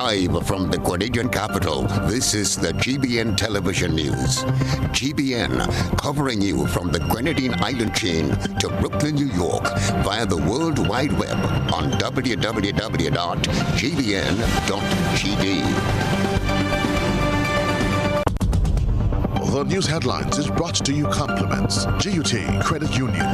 Live from the Grenadian capital, this is the GBN television news. GBN, covering you from the Grenadine Island chain to Brooklyn, New York, via the World Wide Web on www.gbn.gd. The news headlines is brought to you compliments GUT Credit Union.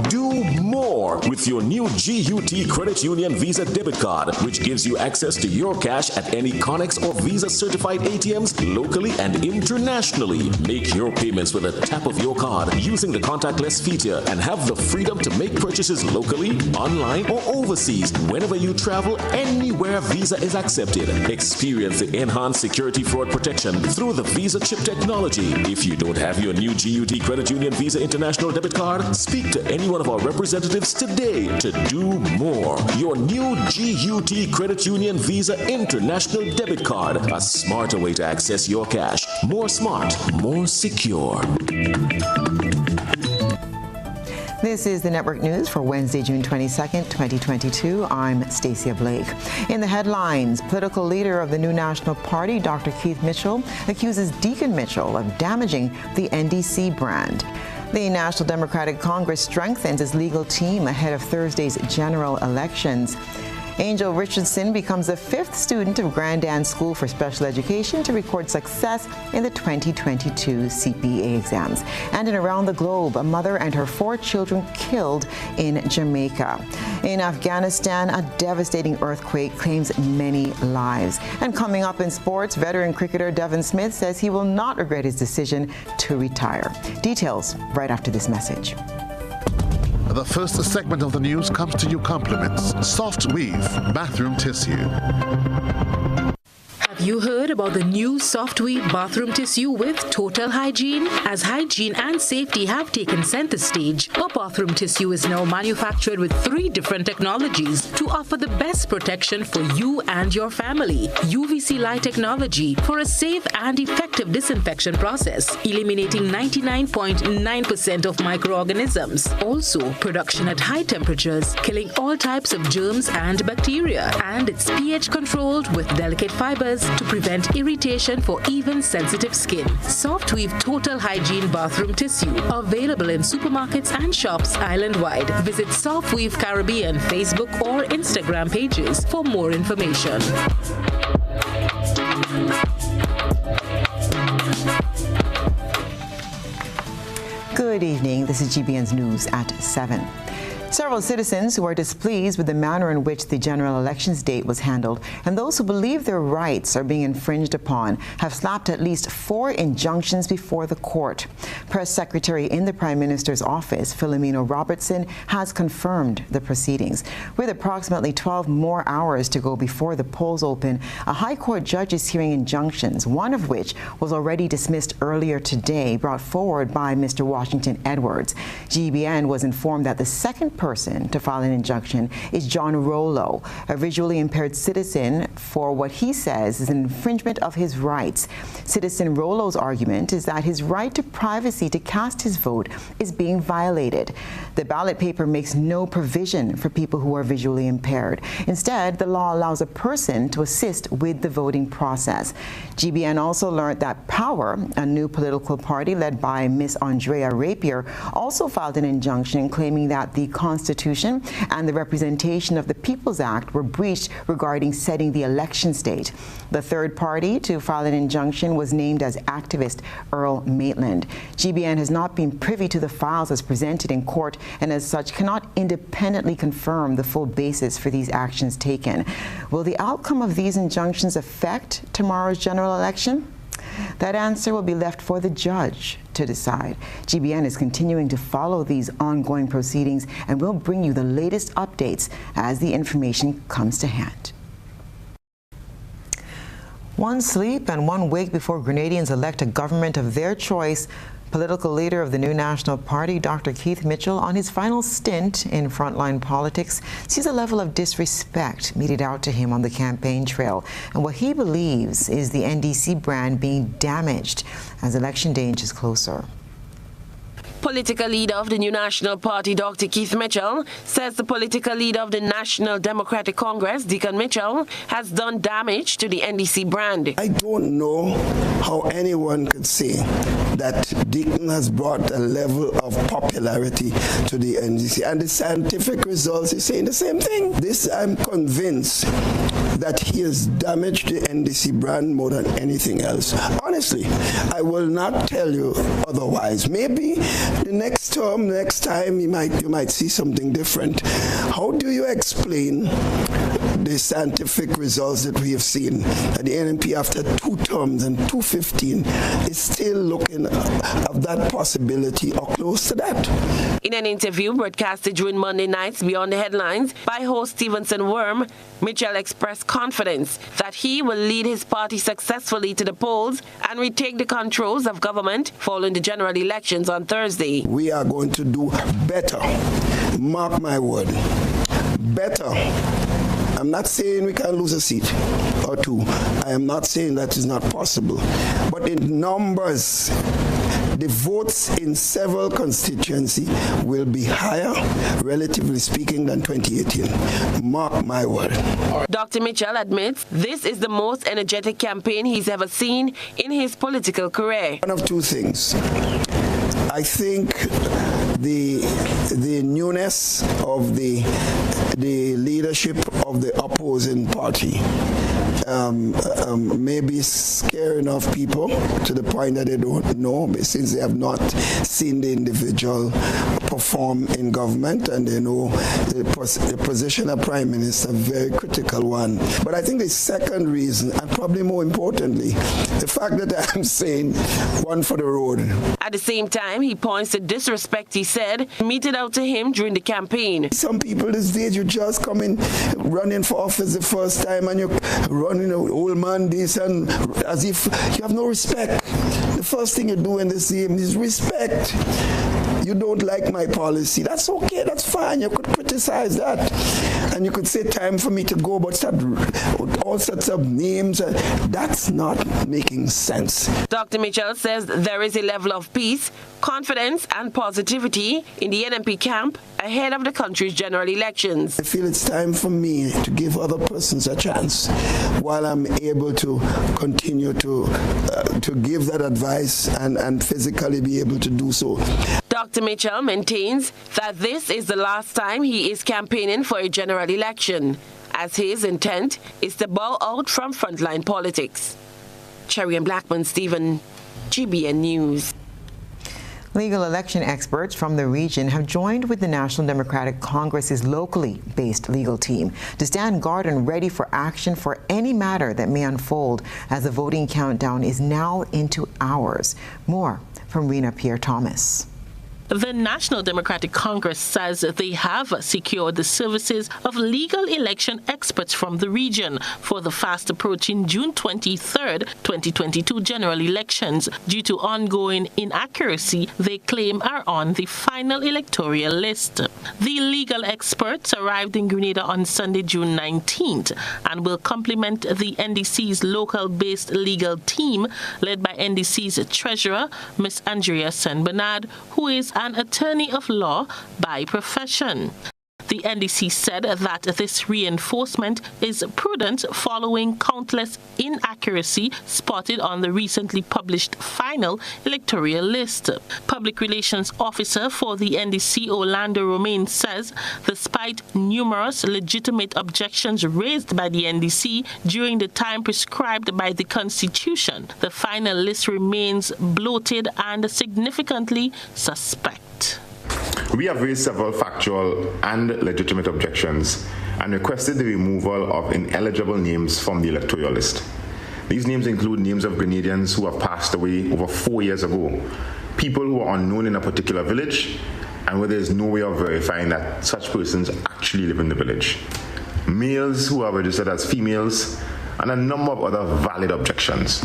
Do more with your new GUT Credit Union Visa debit card, which gives you access to your cash at any Connex or Visa certified ATMs locally and internationally. Make your payments with a tap of your card using the contactless feature and have the freedom to make purchases locally, online, or overseas whenever you travel anywhere Visa is accepted. Experience the enhanced security fraud protection through the Visa chip technology. If you don't have your new GUT Credit Union Visa International debit card, speak to any one of our representatives today to do more. Your new GUT Credit Union Visa International debit card, a smarter way to access your cash. More smart, more secure. This is the Network News for Wednesday, June 22nd, 2022. I'm Stasia Blake. In the headlines, political leader of the New National Party, Dr. Keith Mitchell, accuses Deacon Mitchell of damaging the NDC brand. The National Democratic Congress strengthens its legal team ahead of Thursday's general elections. Angel Richardson becomes the 5th student of Grand Anne School for Special Education to record success in the 2022 CPA exams. And in around the globe, a mother and her 4 children killed in Jamaica. In Afghanistan, a devastating earthquake claims many lives. And coming up in sports, veteran cricketer Devon Smith says he will not regret his decision to retire. Details right after this message. The first segment of the news comes to you compliments Soft Weave Bathroom Tissue. Have you heard about the new Soft Weave bathroom tissue with total hygiene? As hygiene and safety have taken center stage, our bathroom tissue is now manufactured with 3 different technologies to offer the best protection for you and your family. UVC light technology for a safe and effective disinfection process, eliminating 99.9% of microorganisms. Also, production at high temperatures, killing all types of germs and bacteria. And it's pH controlled with delicate fibers to prevent irritation for even sensitive skin. Soft Weave Total Hygiene Bathroom Tissue, available in supermarkets and shops island-wide. Visit Soft Weave Caribbean Facebook or Instagram pages for more information. Good evening. This is GBN's News at 7. Several citizens who are displeased with the manner in which the general elections date was handled and those who believe their rights are being infringed upon have slapped at least 4 injunctions before the court. Press Secretary in the Prime Minister's office, Philomeno Robertson, has confirmed the proceedings. With approximately 12 more hours to go before the polls open, a High Court judge is hearing injunctions, one of which was already dismissed earlier today, brought forward by Mr. Washington Edwards. GBN was informed that the second person to file an injunction is John Rollo, a visually impaired citizen, for what he says is an infringement of his rights. Citizen Rollo's argument is that his right to privacy to cast his vote is being violated. The ballot paper makes no provision for people who are visually impaired. Instead, the law allows a person to assist with the voting process. GBN also learned that Power, a new political party led by Miss Andrea Rapier, also filed an injunction claiming that the Constitution and the Representation of the People's Act were breached regarding setting the election date. The third party to file an injunction was named as activist Earl Maitland. GBN has not been privy to the files as presented in court and as such cannot independently confirm the full basis for these actions taken. Will the outcome of these injunctions affect tomorrow's general election? That answer will be left for the judge to decide. GBN is continuing to follow these ongoing proceedings and will bring you the latest updates as the information comes to hand. One sleep and one wake before Grenadians elect a government of their choice. Political leader of the New National Party, Dr. Keith Mitchell, on his final stint in frontline politics, sees a level of disrespect meted out to him on the campaign trail and what he believes is the NDC brand being damaged as election day inches closer. Political leader of the New National Party, Dr. Keith Mitchell, says the political leader of the National Democratic Congress, Deacon Mitchell, has done damage to the NDC brand. I don't know how anyone could say that Deacon has brought a level of popularity to the NDC, and the scientific results is saying the same thing. This, I'm convinced that he has damaged the NDC brand more than anything else. Honestly, I will not tell you otherwise. Maybe the next term, next time, you might see something different. How do you explain the scientific results that we have seen? The NNP, after 2 terms and 2015, is still looking at that possibility or close to that. In an interview broadcasted during Monday nights Beyond the Headlines by host Stevenson Worm, Mitchell expressed confidence that he will lead his party successfully to the polls and retake the controls of government following the general elections on Thursday. We are going to do better. Mark my word. Better. I'm not saying we can lose a seat or 2. I am not saying that is not possible. But in numbers, the votes in several constituencies will be higher, relatively speaking, than 2018. Mark my word. Dr. Mitchell admits this is the most energetic campaign he's ever seen in his political career. One of 2 things. I think the newness of the leadership of the opposing party maybe scare enough people to the point that they don't know, since they have not seen the individual perform in government, and they know the position of Prime Minister, a very critical one. But I think the second reason, and probably more importantly, the fact that I'm saying one for the road. At the same time, he points to disrespect he said meted out to him during the campaign. Some people these days, you just come in running for office the first time and you're running old man this, and as if you have no respect. The first thing you do in this game is respect. You don't like my policy. That's okay, that's fine. You could criticize that. And you could say time for me to go, but start all sorts of names. That's not making sense. Dr. Mitchell says there is a level of peace, confidence and positivity in the NNP camp ahead of the country's general elections. I feel it's time for me to give other persons a chance while I'm able to continue to give that advice and physically be able to do so. Dr. Mitchell maintains that this is the last time he is campaigning for a general election, as his intent is to bow out from frontline politics. Cherry and Blackman Stephen, GBN News. Legal election experts from the region have joined with the National Democratic Congress's locally based legal team to stand guard and ready for action for any matter that may unfold as the voting countdown is now into hours. More from Rena Pierre-Thomas. The National Democratic Congress says they have secured the services of legal election experts from the region for the fast-approaching June 23rd, 2022 general elections due to ongoing inaccuracy they claim are on the final electoral list. The legal experts arrived in Grenada on Sunday, June 19th, and will complement the NDC's local-based legal team led by NDC's treasurer, Ms. Andrea Sen-Bernard, who is an attorney of law by profession. The NDC said that this reinforcement is prudent following countless inaccuracy spotted on the recently published final electoral list. Public Relations Officer for the NDC, Orlando Romaine, says despite numerous legitimate objections raised by the NDC during the time prescribed by the Constitution, the final list remains bloated and significantly suspect. We have raised several factual and legitimate objections and requested the removal of ineligible names from the electoral list. These names include names of Grenadians who have passed away over 4 years ago, people who are unknown in a particular village, and where there is no way of verifying that such persons actually live in the village, males who are registered as females, and a number of other valid objections.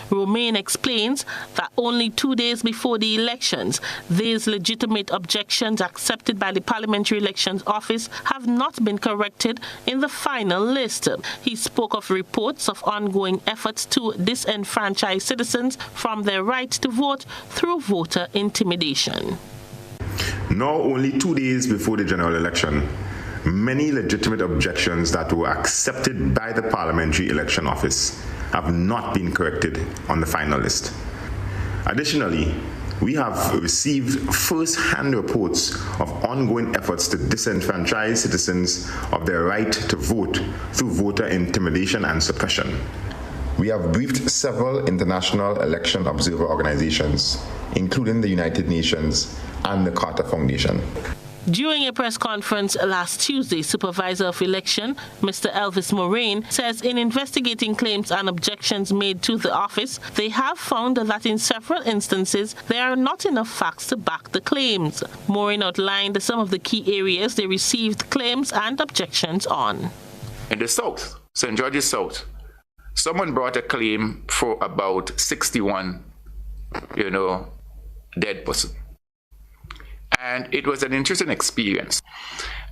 Romaine explains that only 2 days before the elections, these legitimate objections accepted by the Parliamentary Elections Office have not been corrected in the final list. He spoke of reports of ongoing efforts to disenfranchise citizens from their right to vote through voter intimidation. Now, only 2 days before the general election, many legitimate objections that were accepted by the Parliamentary Election Office have not been corrected on the final list. Additionally, we have received first-hand reports of ongoing efforts to disenfranchise citizens of their right to vote through voter intimidation and suppression. We have briefed several international election observer organizations, including the United Nations and the Carter Foundation. During a press conference last Tuesday, Supervisor of Election, Mr. Elvis Moraine, says in investigating claims and objections made to the office, they have found that in several instances, there are not enough facts to back the claims. Moraine outlined some of the key areas they received claims and objections on. In the South, St. George's South, someone brought a claim for about 61, dead person. And it was an interesting experience.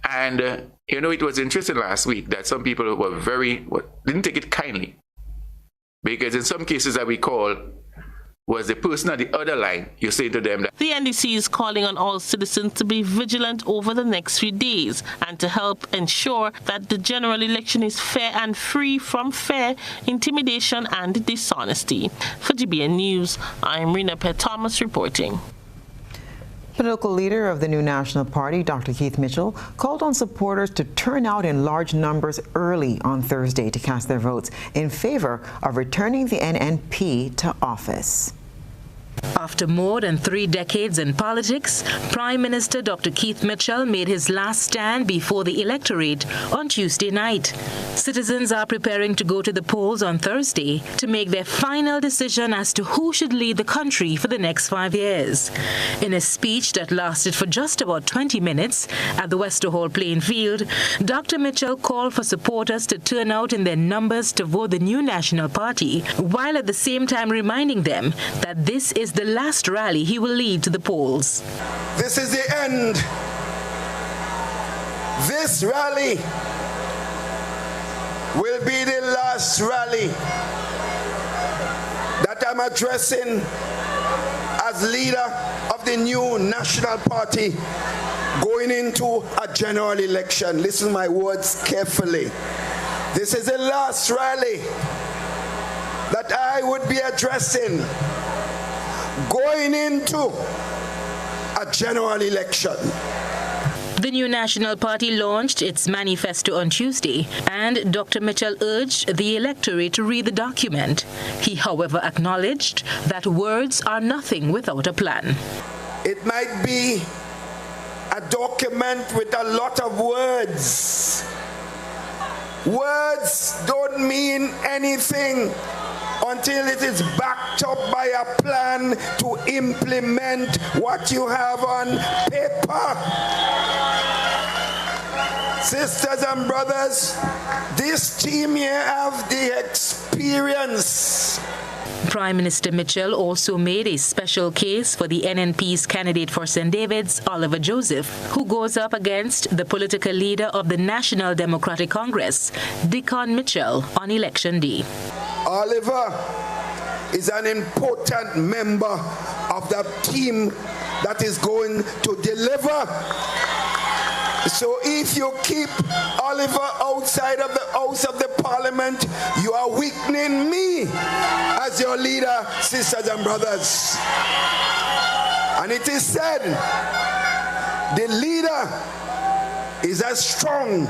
And, it was interesting last week that some people were didn't take it kindly. Because in some cases that we call, was the person at the other line, you say to them that... The NDC is calling on all citizens to be vigilant over the next few days and to help ensure that the general election is fair and free from fear, intimidation, and dishonesty. For GBN News, I'm Rena Pett Thomas reporting. Political leader of the New National Party, Dr. Keith Mitchell, called on supporters to turn out in large numbers early on Thursday to cast their votes in favor of returning the NNP to office. After more than 3 decades in politics, Prime Minister Dr. Keith Mitchell made his last stand before the electorate on Tuesday night. Citizens are preparing to go to the polls on Thursday to make their final decision as to who should lead the country for the next 5 years. In a speech that lasted for just about 20 minutes at the Wester Hall playing field, Dr. Mitchell called for supporters to turn out in their numbers to vote the New National Party, while at the same time reminding them that this is the last rally he will lead to the polls. This is the end. This rally will be the last rally that I'm addressing as leader of the New National Party going into a general election. Listen to my words carefully. This is the last rally that I would be addressing going into a general election. The New National Party launched its manifesto on Tuesday, and Dr. Mitchell urged the electorate to read the document. He, however, acknowledged that words are nothing without a plan. It might be a document with a lot of words. Words don't mean anything until it is backed up by a plan to implement what you have on paper. Sisters and brothers, this team here have the experience. Prime Minister Mitchell also made a special case for the NNP's candidate for St. David's, Oliver Joseph, who goes up against the political leader of the National Democratic Congress, Dickon Mitchell, on Election Day. Oliver is an important member of the team that is going to deliver. So if you keep Oliver outside of the House of the Parliament, you are weakening me as your leader, sisters and brothers. And it is said, the leader is as strong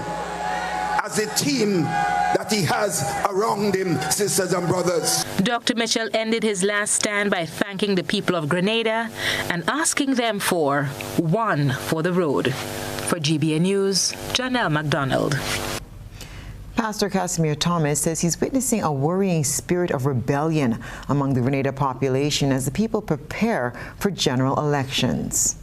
as the team that he has around him, sisters and brothers. Dr. Mitchell ended his last stand by thanking the people of Grenada and asking them for one for the road. For GBN News, Janelle MacDonald. Pastor Casimir Thomas says he's witnessing a worrying spirit of rebellion among the Grenada population as the people prepare for general elections.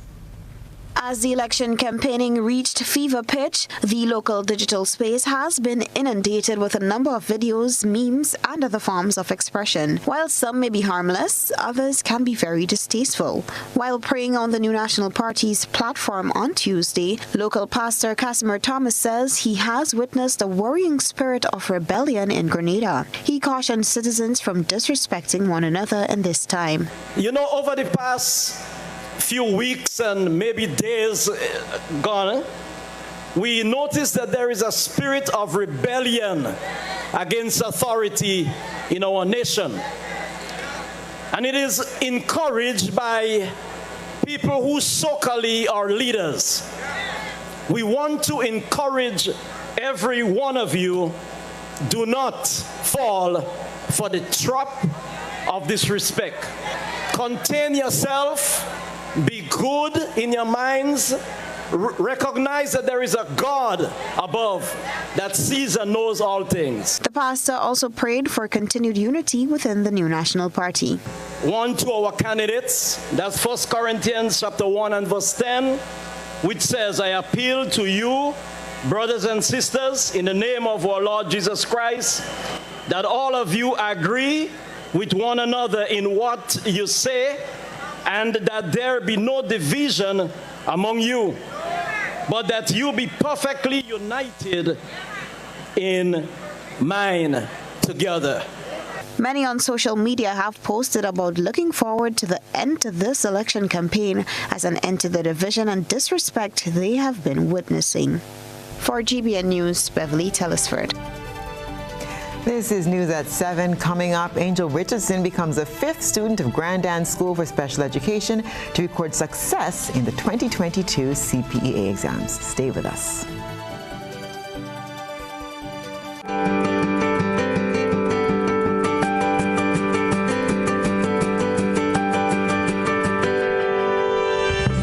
As the election campaigning reached fever pitch, the local digital space has been inundated with a number of videos, memes, and other forms of expression. While some may be harmless, others can be very distasteful. While praying on the New National Party's platform on Tuesday, local pastor Casimir Thomas says he has witnessed a worrying spirit of rebellion in Grenada. He cautioned citizens from disrespecting one another in this time. You know, over the past few weeks and maybe days gone, we noticed that there is a spirit of rebellion against authority in our nation. And it is encouraged by people who so-called are leaders. We want to encourage every one of you, do not fall for the trap of disrespect. Contain yourself. Be good in your minds. Recognize that there is a God above that sees and knows all things. The pastor also prayed for continued unity within the New National Party. One to our candidates, that's 1 Corinthians chapter 1 and verse 10, which says, I appeal to you, brothers and sisters, in the name of our Lord Jesus Christ, that all of you agree with one another in what you say, and that there be no division among you, but that you be perfectly united in mind together. Many on social media have posted about looking forward to the end to this election campaign as an end to the division and disrespect they have been witnessing. For GBN News, Beverly Telesford. This is News at 7. Coming up, Angel Richardson becomes a 5th student of Grandin School for Special Education to record success in the 2022 CPEA exams. Stay with us.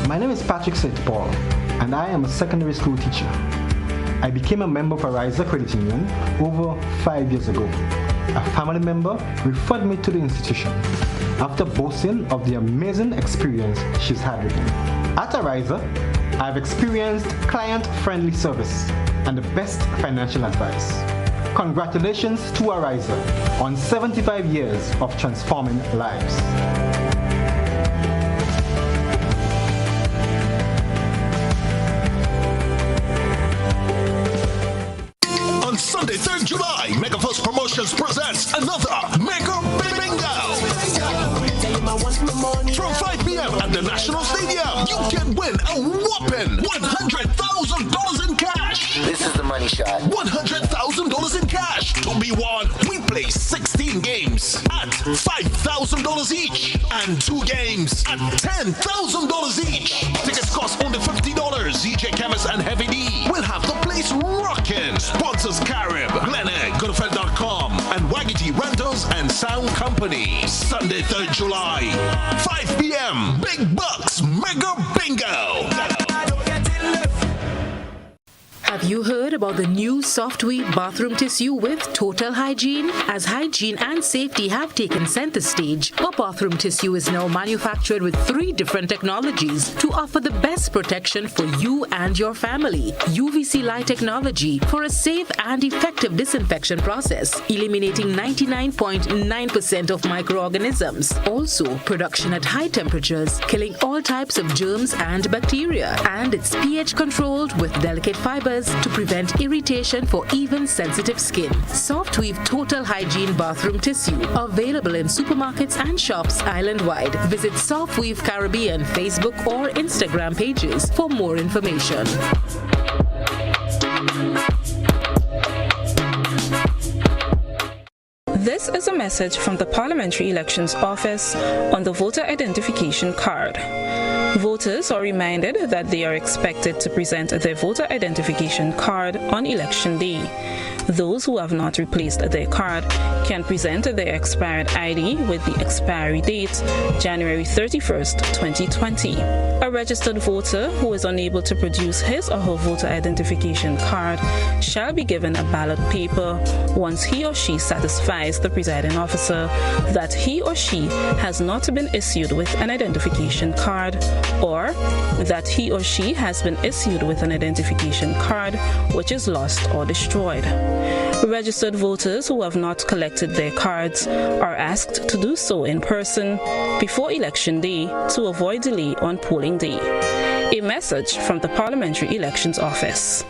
My name is Patrick St. Paul, and I am a secondary school teacher. I became a member of Arise Credit Union over 5 years ago. A family member referred me to the institution after boasting of the amazing experience she's had with me. At Arise, I've experienced client-friendly service and the best financial advice. Congratulations to Arise on 75 years of transforming lives. Sunday, 3rd July, MegaFirst Promotions presents another Mega Bingo! From 5 p.m. at the National Stadium, you can win a whopping $100,000 in cash! This is the money shot. $100,000 in cash to be won. We play 16 games at $5,000 each and 2 games at $10,000 each. Tickets cost only $50. DJ Chemist and Heavy D will have the place rocking. Sponsors Carib, Glenegg, Goodfell.com, and Waggity Rentals and Sound Company. Sunday, 3rd July, 5 p.m. Big Bucks Mega Bingo. Have you heard about the new Softweave bathroom tissue with total hygiene? As hygiene and safety have taken center stage, our bathroom tissue is now manufactured with 3 different technologies to offer the best protection for you and your family. UVC light technology for a safe and effective disinfection process, eliminating 99.9% of microorganisms. Also, production at high temperatures, killing all types of germs and bacteria. And it's pH controlled with delicate fibers to prevent irritation for even sensitive skin. Softweave Total Hygiene Bathroom Tissue, available in supermarkets and shops island-wide. Visit Softweave Caribbean Facebook or Instagram pages for more information. This is a message from the Parliamentary Elections Office on the voter identification card. Voters are reminded that they are expected to present their voter identification card on Election Day. Those who have not replaced their card can present their expired ID with the expiry date January 31st, 2020. A registered voter who is unable to produce his or her voter identification card shall be given a ballot paper once he or she satisfies the presiding officer that he or she has not been issued with an identification card, or that he or she has been issued with an identification card which is lost or destroyed. Registered voters who have not collected their cards are asked to do so in person before Election Day to avoid delay on polling day. A message from the Parliamentary Elections Office.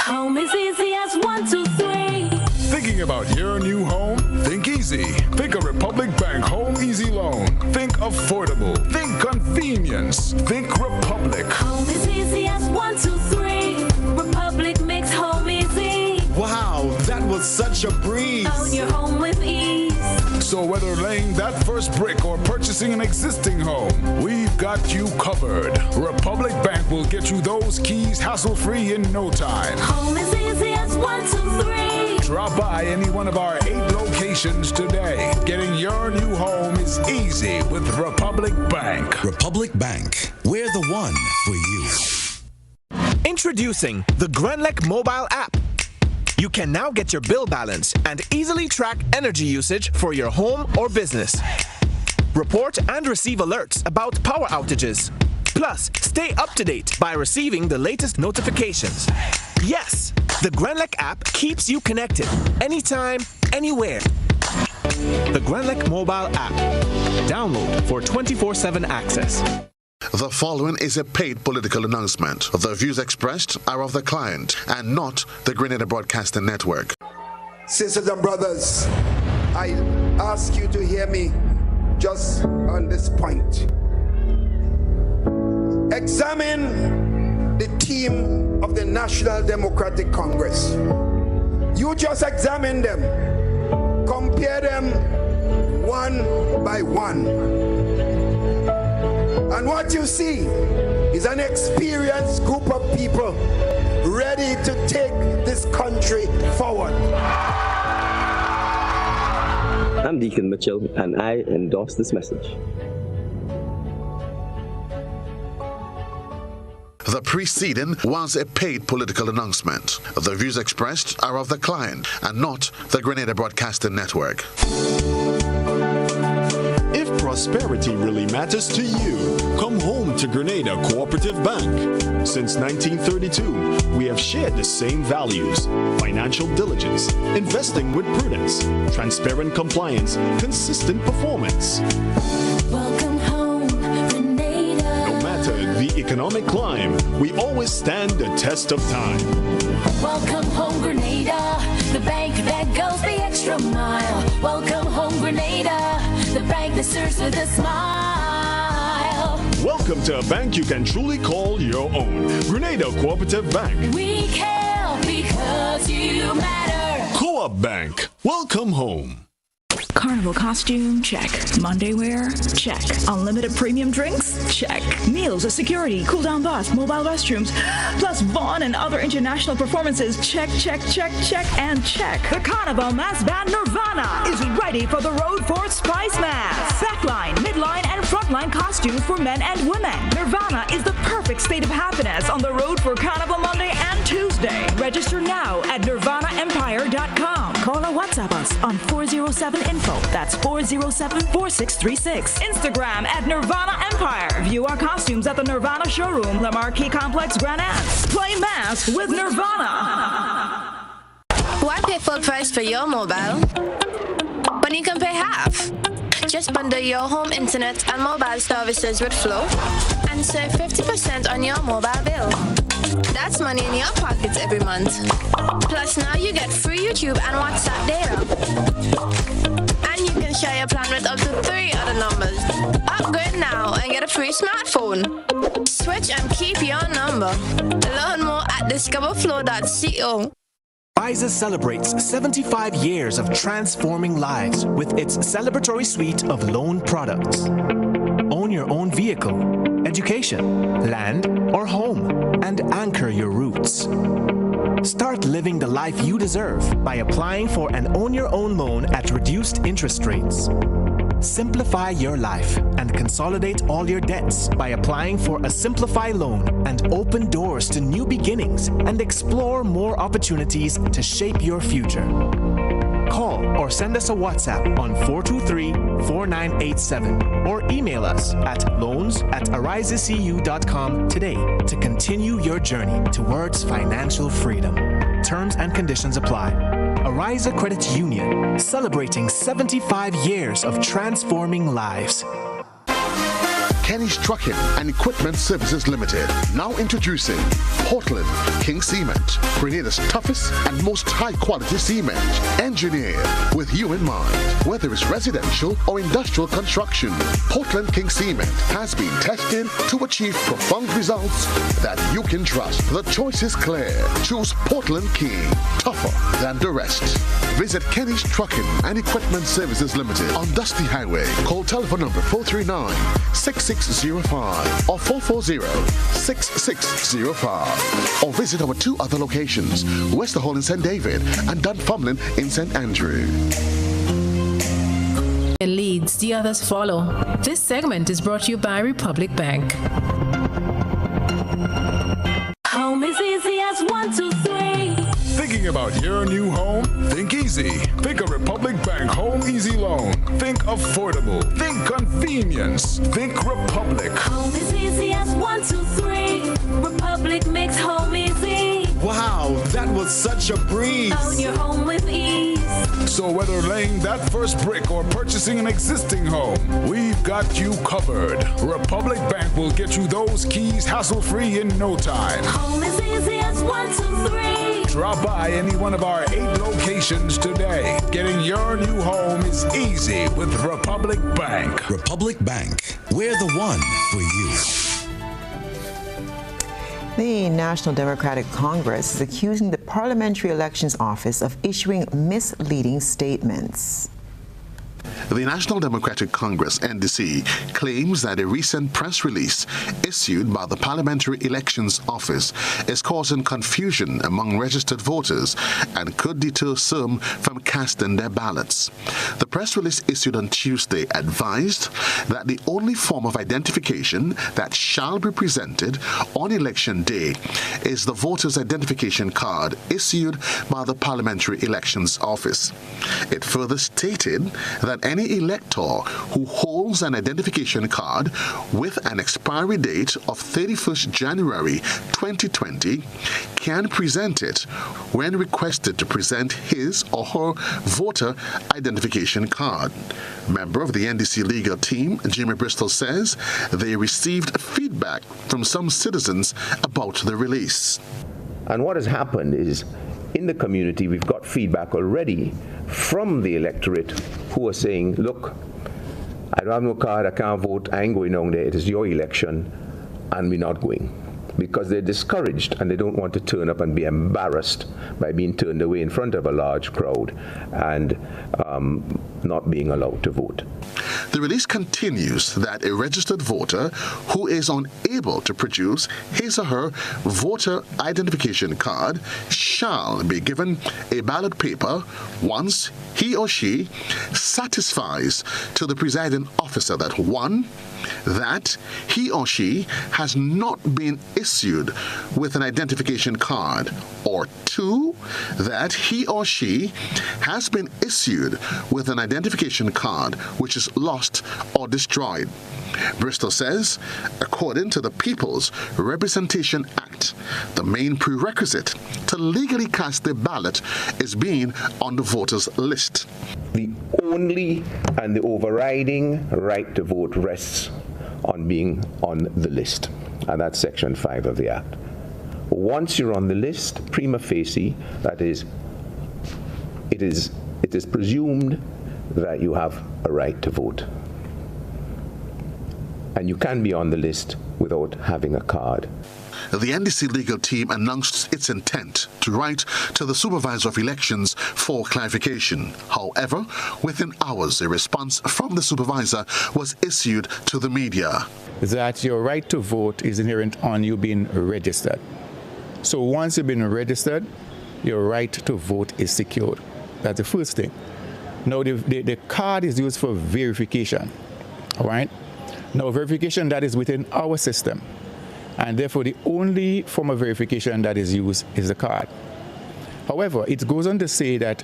Home is easy as 1, 2, 3. Thinking about your new home? Think easy. Think a Republic Bank Home Easy Loan. Think affordable. Think convenience. Think Republic. Home is easy as 1, 2, 3. Republic makes home easy. Wow, that was such a breeze. Own your home with ease. So whether laying that first brick or purchasing an existing home, we've got you covered. Republic Bank will get you those keys hassle-free in no time. Home is easy as 1, 2, 3. Drop by any one of our 8 locations today. Getting your new home is easy with Republic Bank. Republic Bank, we're the one for you. Introducing the Grenlec mobile app. You can now get your bill balance and easily track energy usage for your home or business. Report and receive alerts about power outages. Plus, stay up to date by receiving the latest notifications. Yes, the Grenlec app keeps you connected anytime, anywhere. The Grenlec mobile app. Download for 24/7 access. The following is a paid political announcement. The views expressed are of the client and not the Grenada Broadcasting Network. Sisters and brothers, I ask you to hear me just on this point. Examine the team of the National Democratic Congress. You just examine them. Compare them one by one. And what you see is an experienced group of people ready to take this country forward. I'm Deacon Mitchell, and I endorse this message. The preceding was a paid political announcement. The views expressed are of the client and not the Grenada Broadcasting Network. If prosperity really matters to you, come home to Grenada Cooperative Bank. Since 1932, we have shared the same values: financial diligence, investing with prudence, transparent compliance, consistent performance. Welcome home, Grenada. No matter the economic climb, we always stand the test of time. Welcome home, Grenada, the bank that goes the extra mile. Welcome home, Grenada, the bank that serves with a smile. Welcome to a bank you can truly call your own. Grenada Cooperative Bank. We care because you matter. Co-op Bank. Welcome home. Carnival costume? Check. Monday wear? Check. Unlimited premium drinks? Check. Meals, security, cool-down bus, mobile restrooms, plus Vaughn and other international performances? Check, check, check, check, and check. The Carnival Mass Band Nirvana is ready for the road for Spice Mass. Backline, midline, and frontline costumes for men and women. Nirvana is the perfect state of happiness on the road for Carnival Monday and Tuesday. Register now at nirvanaempire.com. Call or WhatsApp us on 407-INFO. That's 407-4636. Instagram at Nirvana Empire. View our costumes at the Nirvana Showroom, La Marquis Complex, Grand Anse. Play Mass with Nirvana. Why pay full price for your mobile when you can pay half? Just bundle your home internet and mobile services with Flow and save 50% on your mobile bill. That's money in your pockets every month. Plus now you get free YouTube and WhatsApp data. And you can share your plan with up to 3 other numbers. Upgrade now and get a free smartphone. Switch and keep your number. Learn more at discoverflow.co. Pfizer celebrates 75 years of transforming lives with its celebratory suite of loan products. Own your own vehicle, education, land, or home, and anchor your roots. Start living the life you deserve by applying for an own-your-own loan at reduced interest rates. Simplify your life and consolidate all your debts by applying for a Simplify loan and open doors to new beginnings and explore more opportunities to shape your future. Call or send us a WhatsApp on 423-4987 or email us at loans@arisecu.com today to continue your journey towards financial freedom. Terms and conditions apply. Ariza Credit Union, celebrating 75 years of transforming lives. Kenny's Trucking and Equipment Services Limited, now introducing Portland King Cement, Grenada's toughest and most high-quality cement, engineered with you in mind. Whether it's residential or industrial construction, Portland King Cement has been tested to achieve profound results that you can trust. The choice is clear. Choose Portland King, tougher than the rest. Visit Kenny's Trucking and Equipment Services Limited on Dusty Highway. Call telephone number 439-6605 or 440-6605. Or visit our two other locations, Westerhall in St. David and Dunfermline in St. Andrew. It leads, the others follow. This segment is brought to you by Republic Bank. Home is easy as 1, 2, 3. Thinking about your new home? Think easy. Think a Republic Bank Home Easy Loan. Think affordable. Think convenience. Think Republic. Home is easy as 1, 2, 3. Republic makes home easy. Wow, that was such a breeze. Own your home with ease. So whether laying that first brick or purchasing an existing home, we've got you covered. Republic Bank will get you those keys hassle-free in no time. Home is easy as 1, 2, 3. Drop by any one of our 8 locations today. Getting your new home is easy with Republic Bank. Republic Bank, we're the one for you. The National Democratic Congress is accusing the Parliamentary Elections Office of issuing misleading statements. The National Democratic Congress, NDC, claims that a recent press release issued by the Parliamentary Elections Office is causing confusion among registered voters and could deter some from casting their ballots. The press release issued on Tuesday advised that the only form of identification that shall be presented on Election Day is the voter's identification card issued by the Parliamentary Elections Office. It further stated that any elector who holds an identification card with an expiry date of 31st January 2020 can present it when requested to present his or her voter identification card. Member of the NDC legal team, Jimmy Bristol, says they received feedback from some citizens about the release. And what has happened is, in the community, we've got feedback already from the electorate who are saying, look, I don't have no card, I can't vote, I ain't going down there, it is your election, and we're not going. Because they're discouraged and they don't want to turn up and be embarrassed by being turned away in front of a large crowd and not being allowed to vote. The release continues that a registered voter who is unable to produce his or her voter identification card shall be given a ballot paper once he or she satisfies to the presiding officer that 1, that he or she has not been issued with an identification card, or 2, that he or she has been issued with an identification card which is lost or destroyed. Bristol says, according to the People's Representation Act, the main prerequisite to legally cast a ballot is being on the voters' list. The only and the overriding right to vote rests on being on the list, and that's Section 5 of the Act. Once you're on the list, prima facie, that is, it is presumed that you have a right to vote. And you can be on the list without having a card. The NDC legal team announced its intent to write to the Supervisor of Elections for clarification. However, within hours, a response from the supervisor was issued to the media. That your right to vote is inherent on you being registered. So once you've been registered, your right to vote is secured. That's the first thing. Now, the card is used for verification, all right? Now, verification that is within our system, and therefore the only form of verification that is used is the card. However, it goes on to say that,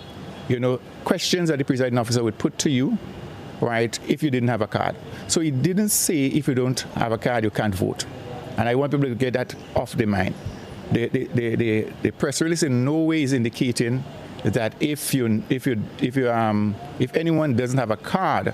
questions that the presiding officer would put to you, right, if you didn't have a card. So it didn't say if you don't have a card, you can't vote. And I want people to get that off their mind. The press release in no way is indicating that if anyone doesn't have a card,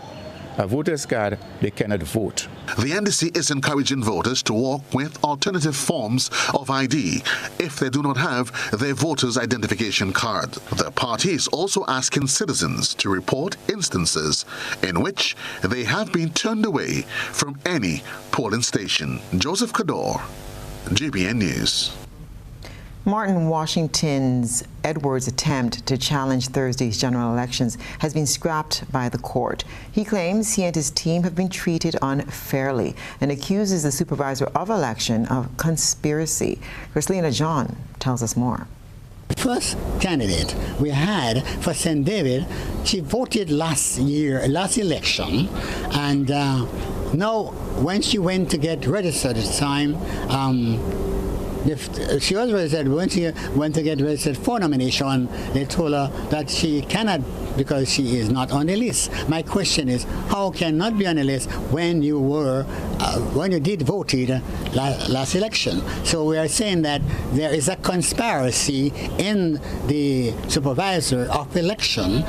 a voter's card, they cannot vote. The NDC is encouraging voters to walk with alternative forms of ID if they do not have their voter's identification card. The party is also asking citizens to report instances in which they have been turned away from any polling station. Joseph Kador, GBN News. Martin Washington's Edwards' attempt to challenge Thursday's general elections has been scrapped by the court. He claims he and his team have been treated unfairly and accuses the supervisor of election of conspiracy. Chrislena John tells us more. The first candidate we had for St. David, she voted last election, and now when she went to get registered at the time, she was registered. When she went to get registered for nomination, they told her that she cannot because she is not on the list. My question is, how can not be on the list when you did voted last election? So we are saying that there is a conspiracy in the supervisor of election.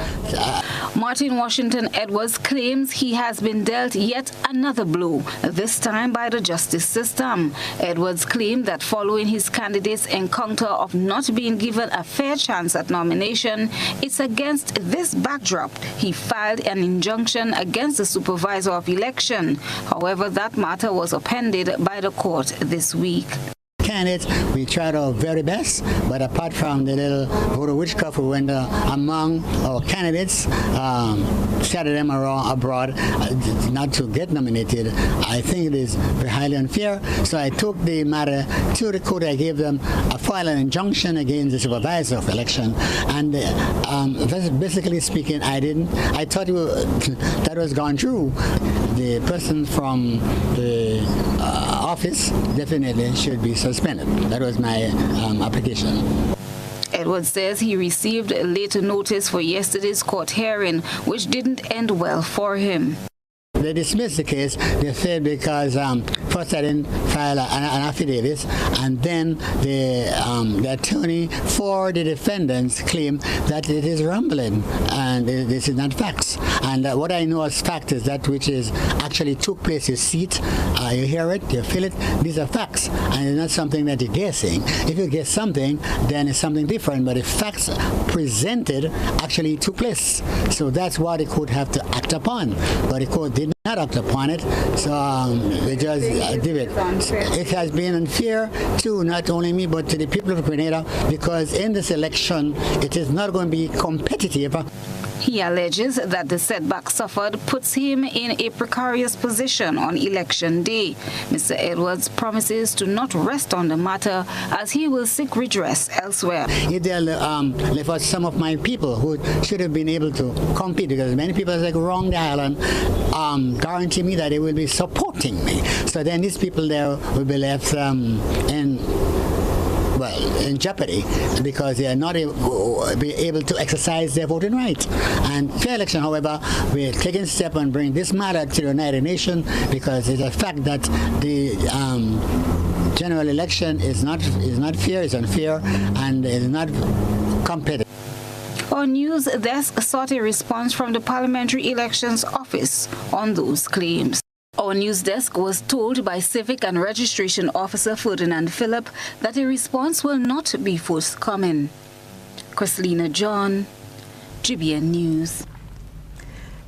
Martin Washington Edwards claims he has been dealt yet another blow, this time by the justice system. Edwards claimed that following his candidate's encounter of not being given a fair chance at nomination, it's against this backdrop he filed an injunction against the supervisor of election. However, that matter was appended by the court this week. Candidates, we tried our very best, but apart from the little voter witchcraft we went among our candidates, scattered them around abroad not to get nominated, I think it is very highly unfair. So I took the matter to the court. I gave them a file an injunction against the supervisor of election, and basically speaking, I thought that was gone through. The person from the office definitely should be suspended. That was my application. Edwards says he received a later notice for yesterday's court hearing, which didn't end well for him. They dismissed the case, they said, because first I didn't file an affidavit, and then the attorney for the defendants claimed that it is rambling, and this is not facts. And what I know as fact is that which is actually took place. You see it, you hear it, you feel it. These are facts, and it's not something that you're guessing. If you guess something, then it's something different, but the facts presented actually took place. So that's what the court have to act upon. But the court did not act upon it, so they just did it. It has been unfair to not only me, but to the people of Grenada, because in this election, it is not going to be competitive. He alleges that the setback suffered puts him in a precarious position on election day. Mr. Edwards promises to not rest on the matter as he will seek redress elsewhere. They'll left out some of my people who should have been able to compete, because many people like around the island guarantee me that they will be supporting me. So then these people there will be left in jeopardy because they are not able to exercise their voting right. And fair election, however, we're taking a step and bring this matter to the United Nations, because it's a fact that the general election is not fair, it's unfair, and is not competitive. Our news desk sought a response from the Parliamentary Elections Office on those claims. Our news desk was told by Civic and Registration Officer Ferdinand Phillip that a response will not be forthcoming. Chrislena John, GBN News.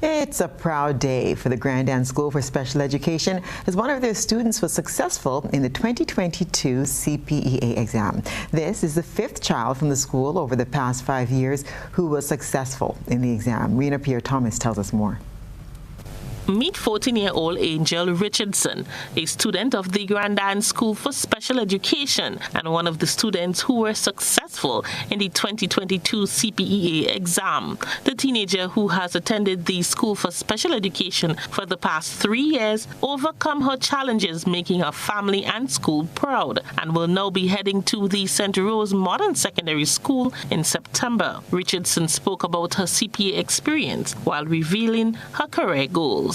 It's a proud day for the Grandin School for Special Education as one of their students was successful in the 2022 CPEA exam. This is the fifth child from the school over the past 5 years who was successful in the exam. Rena Pierre-Thomas tells us more. Meet 14-year-old Angel Richardson, a student of the Grandin School for Special Education and one of the students who were successful in the 2022 CPEA exam. The teenager, who has attended the School for Special Education for the past 3 years, overcome her challenges, making her family and school proud, and will now be heading to the St. Rose Modern Secondary School in September. Richardson spoke about her CPA experience while revealing her career goals.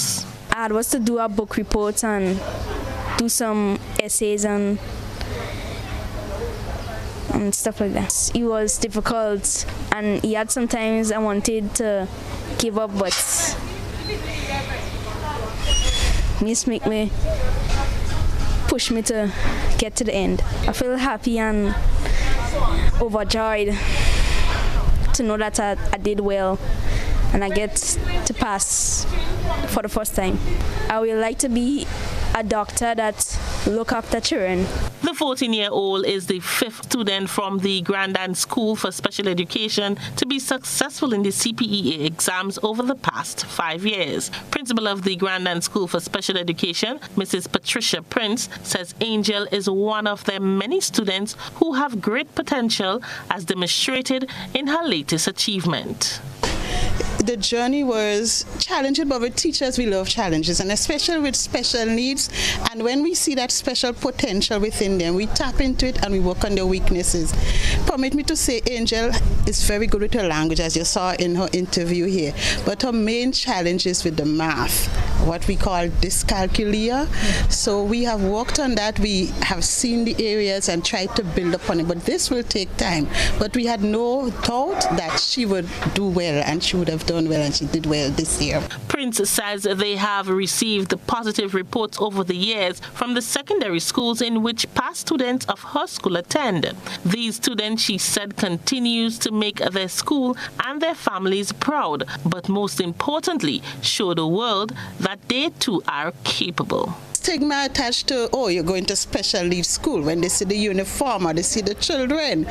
I was to do a book report and do some essays and stuff like that. It was difficult, and yet sometimes I wanted to give up, but this make me push me to get to the end. I feel happy and overjoyed to know that I did well and I get to pass for the first time. I would like to be a doctor that look after children. The 14-year-old is the 5th student from the Grandin School for Special Education to be successful in the CPEA exams over the past 5 years. Principal of the Grandin School for Special Education, Mrs. Patricia Prince, says Angel is one of the many students who have great potential, as demonstrated in her latest achievement. The journey was challenging, but with teachers, we love challenges, and especially with special needs. And when we see that special potential within them, we tap into it and we work on their weaknesses. Permit me to say Angel is very good with her language, as you saw in her interview here, but her main challenge is with the math, what we call dyscalculia. So we have worked on that. We have seen the areas and tried to build upon it, but this will take time. But we had no doubt that she would do well, and she would have done well, and she did well this year. Prince says they have received positive reports over the years from the secondary schools in which past students of her school attend. These students, she said, continues to make their school and their families proud, but most importantly, show the world that they too are capable. Stigma attached to, oh, you're going to special needs school, when they see the uniform or they see the children.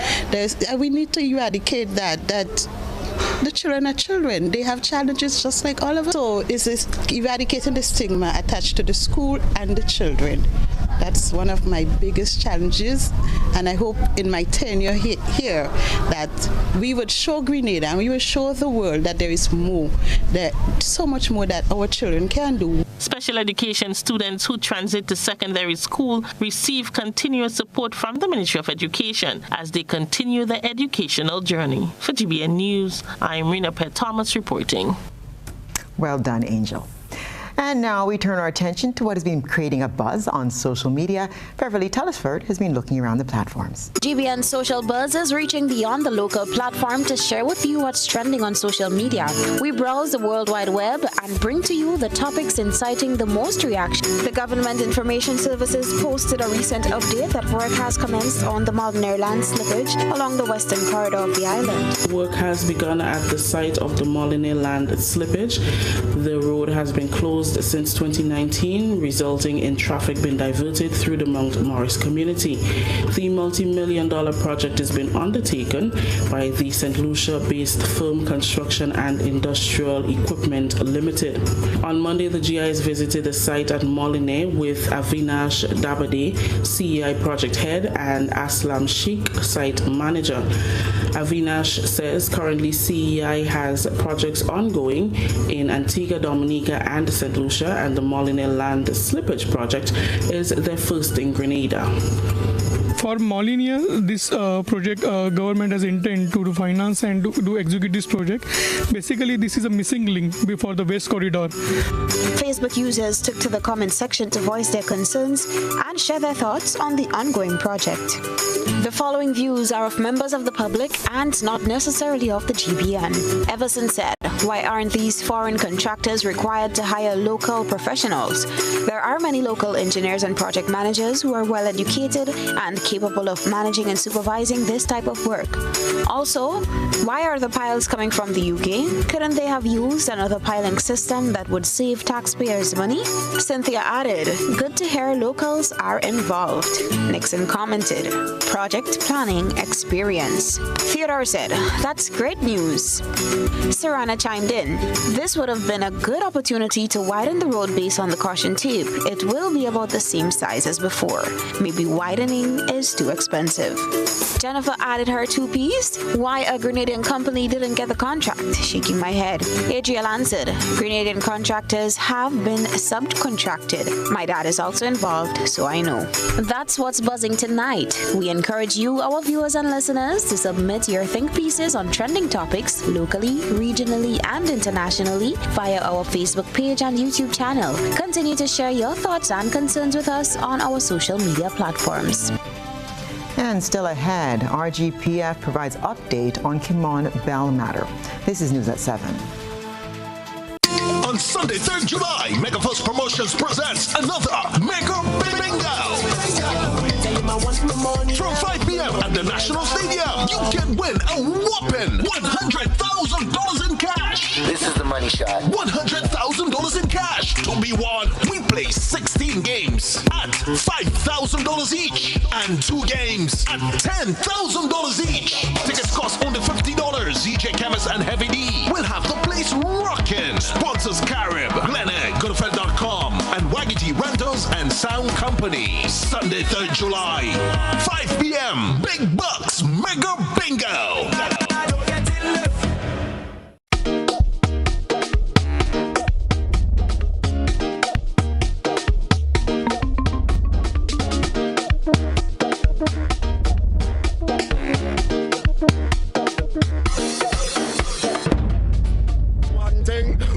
We need to eradicate that the children are children. They have challenges just like all of us. So it's this eradicating the stigma attached to the school and the children. That's one of my biggest challenges, and I hope in my tenure here that we would show Grenada and we would show the world that there is more, that so much more that our children can do. Special education students who transit to secondary school receive continuous support from the Ministry of Education as they continue their educational journey. For GBN News, I'm Rena Pett-Thomas reporting. Well done, Angel. And now we turn our attention to what has been creating a buzz on social media. Beverly Telesford has been looking around the platforms. GBN Social Buzz is reaching beyond the local platform to share with you what's trending on social media. We browse the World Wide Web and bring to you the topics inciting the most reaction. The Government Information Services posted a recent update that work has commenced on the Molyneux land slippage along the western corridor of the island. Work has begun at the site of the Molyneux land slippage. The road has been closed since 2019, resulting in traffic being diverted through the Mount Morris community. The multi-million-dollar project has been undertaken by the St. Lucia-based firm Construction and Industrial Equipment Limited. On Monday, the GIs visited the site at Molyneux with Avinash Dabade, CEI project head, and Aslam Sheikh, site manager. Avinash says currently CEI has projects ongoing in Antigua, Dominica, and St. Lucia, and the Molyneux land slippage project is their first in Grenada. For Molyneux, this project government has intent to finance and to execute this project. Basically, this is a missing link before the West Corridor. Facebook users took to the comment section to voice their concerns and share their thoughts on the ongoing project. The following views are of members of the public and not necessarily of the GBN. Everson said, "Why aren't these foreign contractors required to hire local professionals? There are many local engineers and project managers who are well educated and capable of managing and supervising this type of work. Also, why are the piles coming from the UK? Couldn't they have used another piling system that would save taxpayers money?" Cynthia added, "Good to hear locals are involved." Nixon commented, "Project planning experience." Theodore said, "That's great news." Sarana chimed chimed in. This would have been a good opportunity to widen the road based on the caution tape. It will be about the same size as before. Maybe widening is too expensive. Jennifer added her 2 piece. Why a Grenadian company didn't get the contract? Shaking my head. Adriel answered, Grenadian contractors have been subcontracted. My dad is also involved, so I know. That's what's buzzing tonight. We encourage you, our viewers and listeners, to submit your think pieces on trending topics locally, regionally, and internationally via our Facebook page and YouTube channel. Continue to share your thoughts and concerns with us on our social media platforms. And still ahead, RGPF provides update on Kimon Bell matter. This is News at 7. On Sunday, 3rd July, Megafirst Promotions presents another Mega Bingo. From 5 p.m. at the National Stadium, you can win a whopping $100,000 in cash. This is the money shot. $100,000 in cash to be won. We play 16 games at $5,000 each and 2 games at $10,000 each. Tickets cost only $50. DJ Chemist and Heavy D will have the place rocking. Sponsors Carib, Glenegg, Goodfed.com, and Waggity Rentals and Sound Company. Sunday, 3rd July, 5 p.m. Big Bucks Mega Bingo.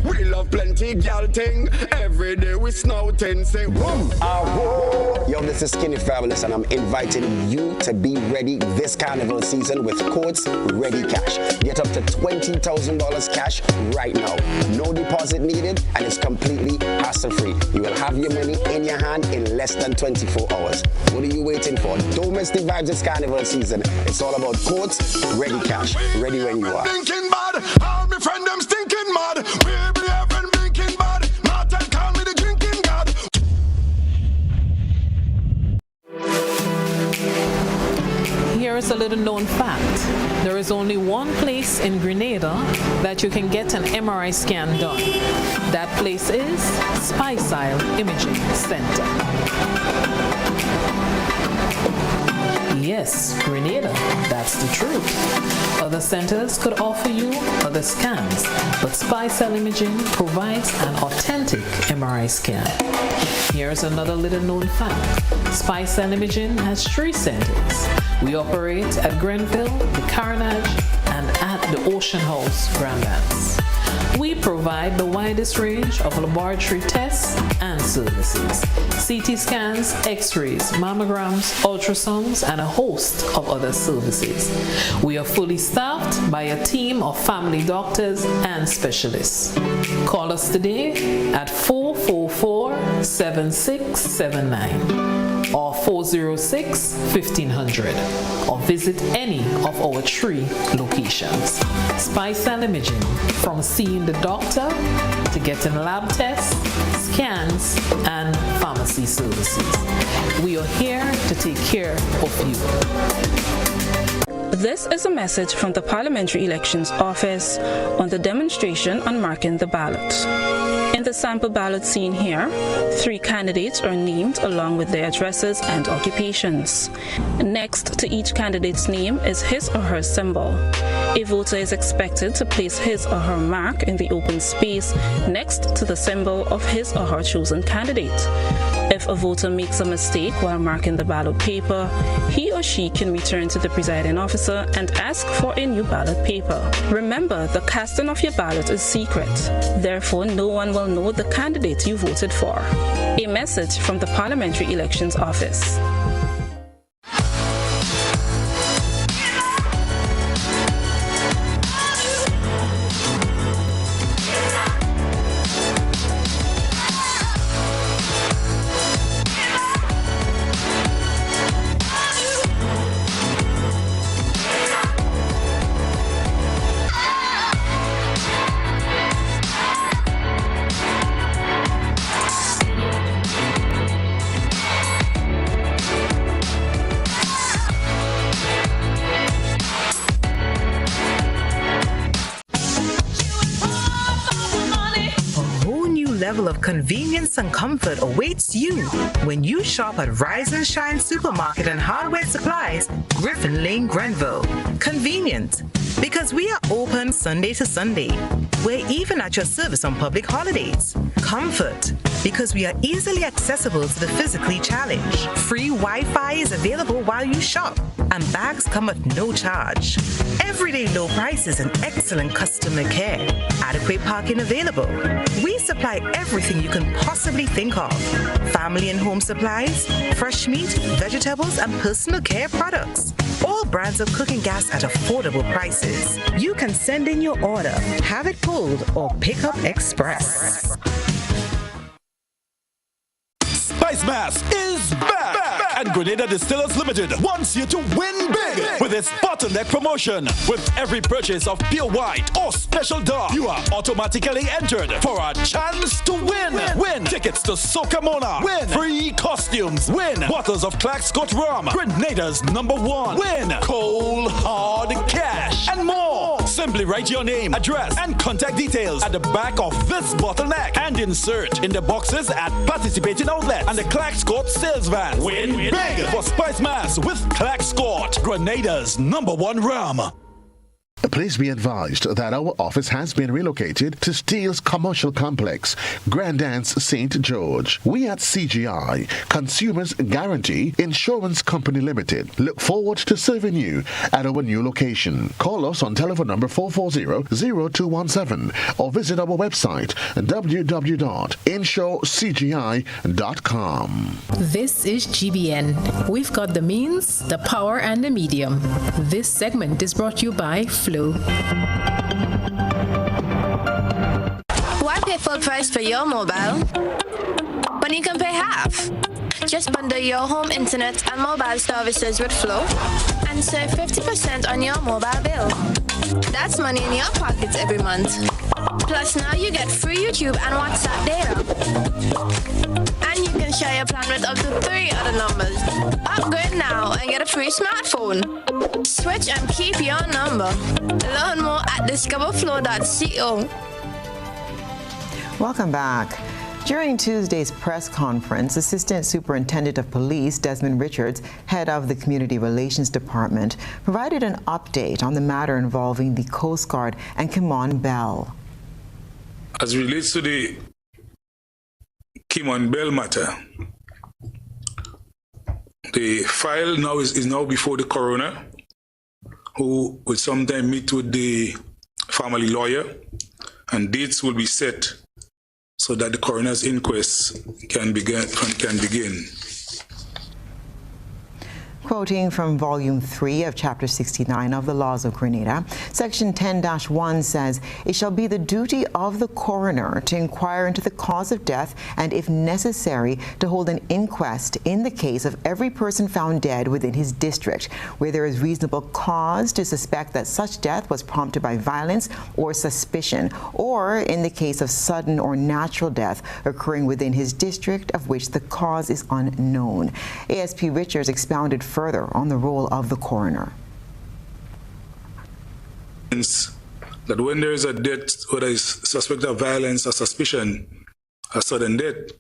We love plenty gal ting. Every day we snouting, say whoom. Yo, this is Skinny Fabulous, and I'm inviting you to be ready this carnival season with Courts Ready Cash. Get up to $20,000 cash right now. No deposit needed, and it's completely hassle-free. You will have your money in your hand in less than 24 hours. What are you waiting for? Don't miss the vibes this carnival season. It's all about Courts Ready Cash. Ready when you are. Thinking bad, all my friend them stinking mad. We be having thinking bad. Martin call me the drinking god. Here is a little known fact. There is only one place in Grenada that you can get an MRI scan done. That place is Stasia Imaging Center. Yes, Grenada, that's the truth. Other centers could offer you other scans, but Stasia Imaging provides an authentic MRI scan. Here's another little known fact. Stasia Imaging has 3 centers. We operate at Grenville, the Carnage, and at the Ocean House Grand Anse. We provide the widest range of laboratory tests and services. CT scans, x-rays, mammograms, ultrasounds, and a host of other services. We are fully staffed by a team of family doctors and specialists. Call us today at 444-7679 or 406-1500 or visit any of our 3 locations. Stasia Imaging, from seeing the doctor to getting lab tests, scans, and pharmacy services. We are here to take care of you. This is a message from the Parliamentary Elections Office on the demonstration on marking the ballot. In the sample ballot seen here, 3 candidates are named along with their addresses and occupations. Next to each candidate's name is his or her symbol. A voter is expected to place his or her mark in the open space next to the symbol of his or her chosen candidate. If a voter makes a mistake while marking the ballot paper, he or she can return to the presiding officer and ask for a new ballot paper. Remember, the casting of your ballot is secret. Therefore, no one will know the candidate you voted for. A message from the Parliamentary Elections Office. level of convenience and comfort awaits you when you shop at Rise and Shine Supermarket and Hardware Supplies, Griffin Lane, Grenville. Convenient, because we are open Sunday to Sunday. We're even at your service on public holidays. Comfort, because we are easily accessible to the physically challenged. Free Wi-Fi is available while you shop, and bags come at no charge. Everyday low prices and excellent customer care. Adequate parking available. We supply everything you can possibly think of. Family and home supplies, fresh meat, vegetables, and personal care products. All brands of cooking gas at affordable prices. You can send in your order, have it pulled, or pick up express. Spice Mass is back! And Grenada Distillers Limited wants you to win big with its bottleneck promotion. With every purchase of pure white or special dark, you are automatically entered for a chance to win. Win tickets to Soca Mona. Win free costumes. Win bottles of Clack Scott Rum. Grenada's #1. Win cold hard cash and more. Simply write your name, address, and contact details at the back of this bottleneck and insert in the boxes at participating outlets and the Clack Scott sales van. Win big for Spice Mass with Clack Scott, Grenada's #1 rum. Please be advised that our office has been relocated to Steele's Commercial Complex, Grandance St. George. We at CGI, Consumers Guarantee Insurance Company Limited, look forward to serving you at our new location. Call us on telephone number 440-0217 or visit our website www.insurecgi.com. This is GBN. We've got the means, the power, and the medium. This segment is brought to you by Flow. Why pay full price for your mobile when you can pay half? Just bundle your home internet and mobile services with Flow and save 50% on your mobile bill. That's money in your pockets every month. Plus now you get free YouTube and WhatsApp data. And you can share your plan with up to 3 other numbers. Upgrade now and get a free smartphone. Switch and keep your number. Learn more at discoverflow.co. Welcome back. During Tuesday's press conference, Assistant Superintendent of Police Desmond Richards, head of the Community Relations Department, provided an update on the matter involving the Coast Guard and Kimon Bell. As it relates to the Kimon Bell matter, the file now is now before the coroner, who will sometime meet with the family lawyer, and dates will be set so that the coroner's inquest can begin. Quoting from Volume 3 of Chapter 69 of the Laws of Grenada, Section 10-1 says, "It shall be the duty of the coroner to inquire into the cause of death and, if necessary, to hold an inquest in the case of every person found dead within his district, where there is reasonable cause to suspect that such death was prompted by violence or suspicion, or in the case of sudden or natural death occurring within his district of which the cause is unknown." ASP Richards expounded further on the role of the coroner. That when there is a death, whether it's suspect of violence or suspicion, a sudden death,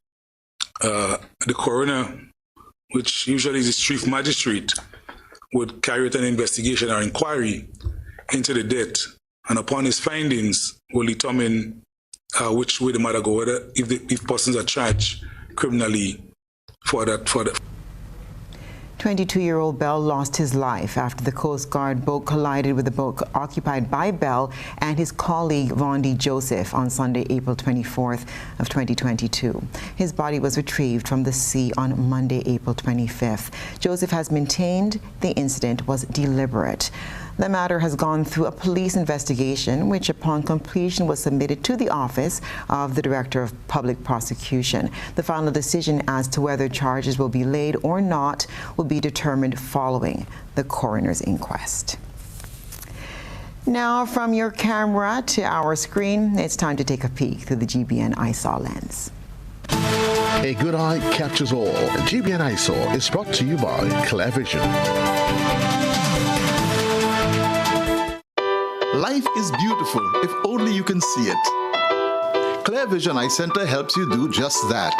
the coroner, which usually is the chief magistrate, would carry out an investigation or inquiry into the death, and upon his findings will determine which way the matter go, whether if persons are charged criminally for that. 22-year-old Bell lost his life after the Coast Guard boat collided with a boat occupied by Bell and his colleague Vondi Joseph on Sunday, April 24th of 2022. His body was retrieved from the sea on Monday, April 25th. Joseph has maintained the incident was deliberate. The matter has gone through a police investigation, which upon completion was submitted to the Office of the Director of Public Prosecution. The final decision as to whether charges will be laid or not will be determined following the coroner's inquest. Now, from your camera to our screen, it's time to take a peek through the GBN ISAW lens. A good eye captures all. GBN ISAW is brought to you by Clear Vision. Life is beautiful if only you can see it. Clear Vision Eye Center helps you do just that.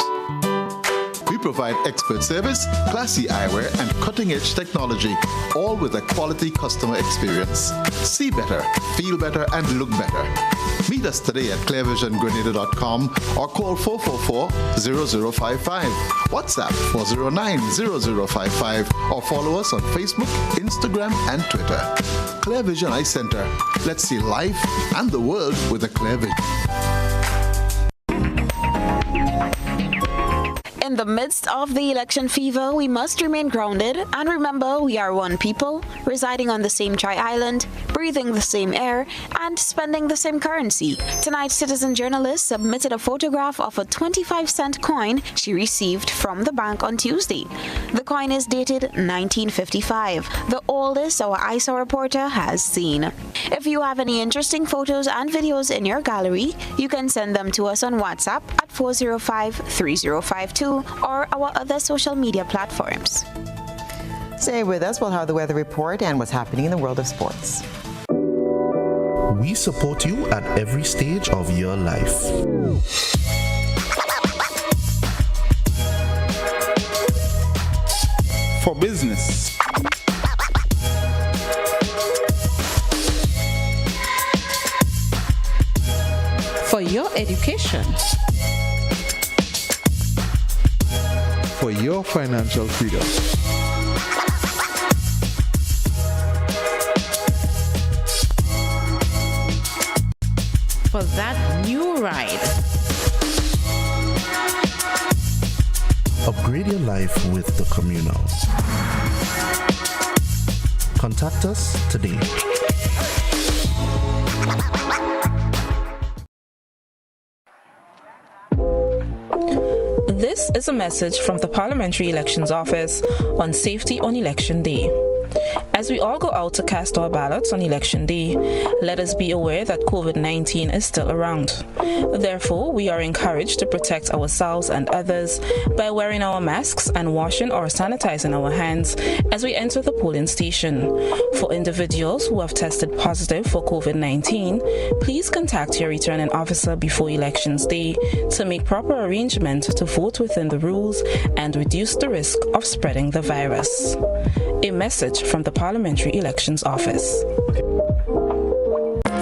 We provide expert service, classy eyewear, and cutting-edge technology, all with a quality customer experience. See better, feel better, and look better. Meet us today at clearvisiongrenada.com or call 444-0055, WhatsApp 409-0055, or follow us on Facebook, Instagram, and Twitter. Clear Vision Eye Center. Let's see life and the world with a clear vision. In the midst of the election fever, we must remain grounded and remember we are one people, residing on the same tri-island, breathing the same air, and spending the same currency. Tonight, Citizen journalist submitted a photograph of a 25-cent coin she received from the bank on Tuesday. The coin is dated 1955, the oldest our ISA reporter has seen. If you have any interesting photos and videos in your gallery, you can send them to us on WhatsApp at 405-3052 or our other social media platforms. Stay with us. We'll have the weather report and what's happening in the world of sports. We support you at every stage of your life. For business, for your education, for your financial freedom. For that new ride. Upgrade your life with the Communal. Contact us today. This is a message from the Parliamentary Elections Office on safety on Election Day. As we all go out to cast our ballots on Election Day, let us be aware that COVID-19 is still around. Therefore, we are encouraged to protect ourselves and others by wearing our masks and washing or sanitizing our hands as we enter the polling station. For individuals who have tested positive for COVID-19, please contact your returning officer before Elections Day to make proper arrangements to vote within the rules and reduce the risk of spreading the virus. A message from the Parliamentary Elections Office.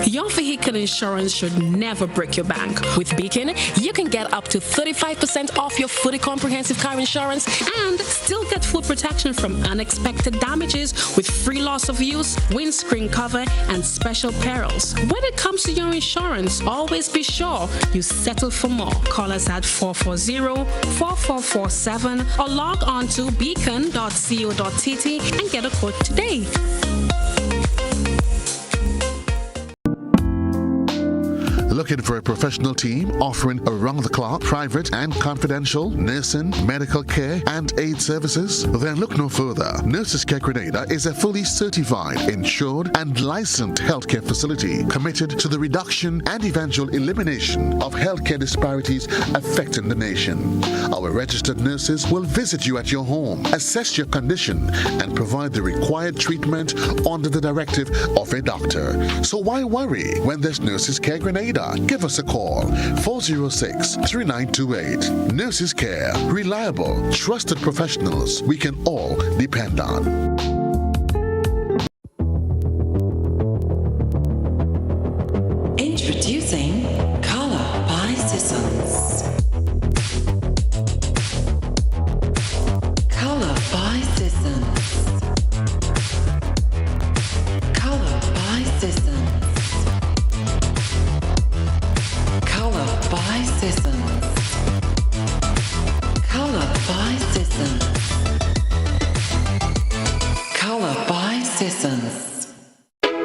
Your vehicle insurance should never break your bank. With Beacon, you can get up to 35% off your fully comprehensive car insurance and still get full protection from unexpected damages with free loss of use, windscreen cover, and special perils. When it comes to your insurance, always be sure you settle for more. Call us at 440-4447 or log on to beacon.co.tt and get a quote today. Looking for a professional team offering around-the-clock, private and confidential nursing, medical care, and aid services? Then look no further. Nurses Care Grenada is a fully certified, insured, and licensed healthcare facility committed to the reduction and eventual elimination of healthcare disparities affecting the nation. Our registered nurses will visit you at your home, assess your condition, and provide the required treatment under the directive of a doctor. So why worry when there's Nurses Care Grenada? Give us a call, 406-3928. Nurses Care, reliable, trusted professionals we can all depend on. Introducing Color by Sissons. Color by Sissons. Color by Sissons. Color by Sissons. Color by Sissons. Color by Sissons.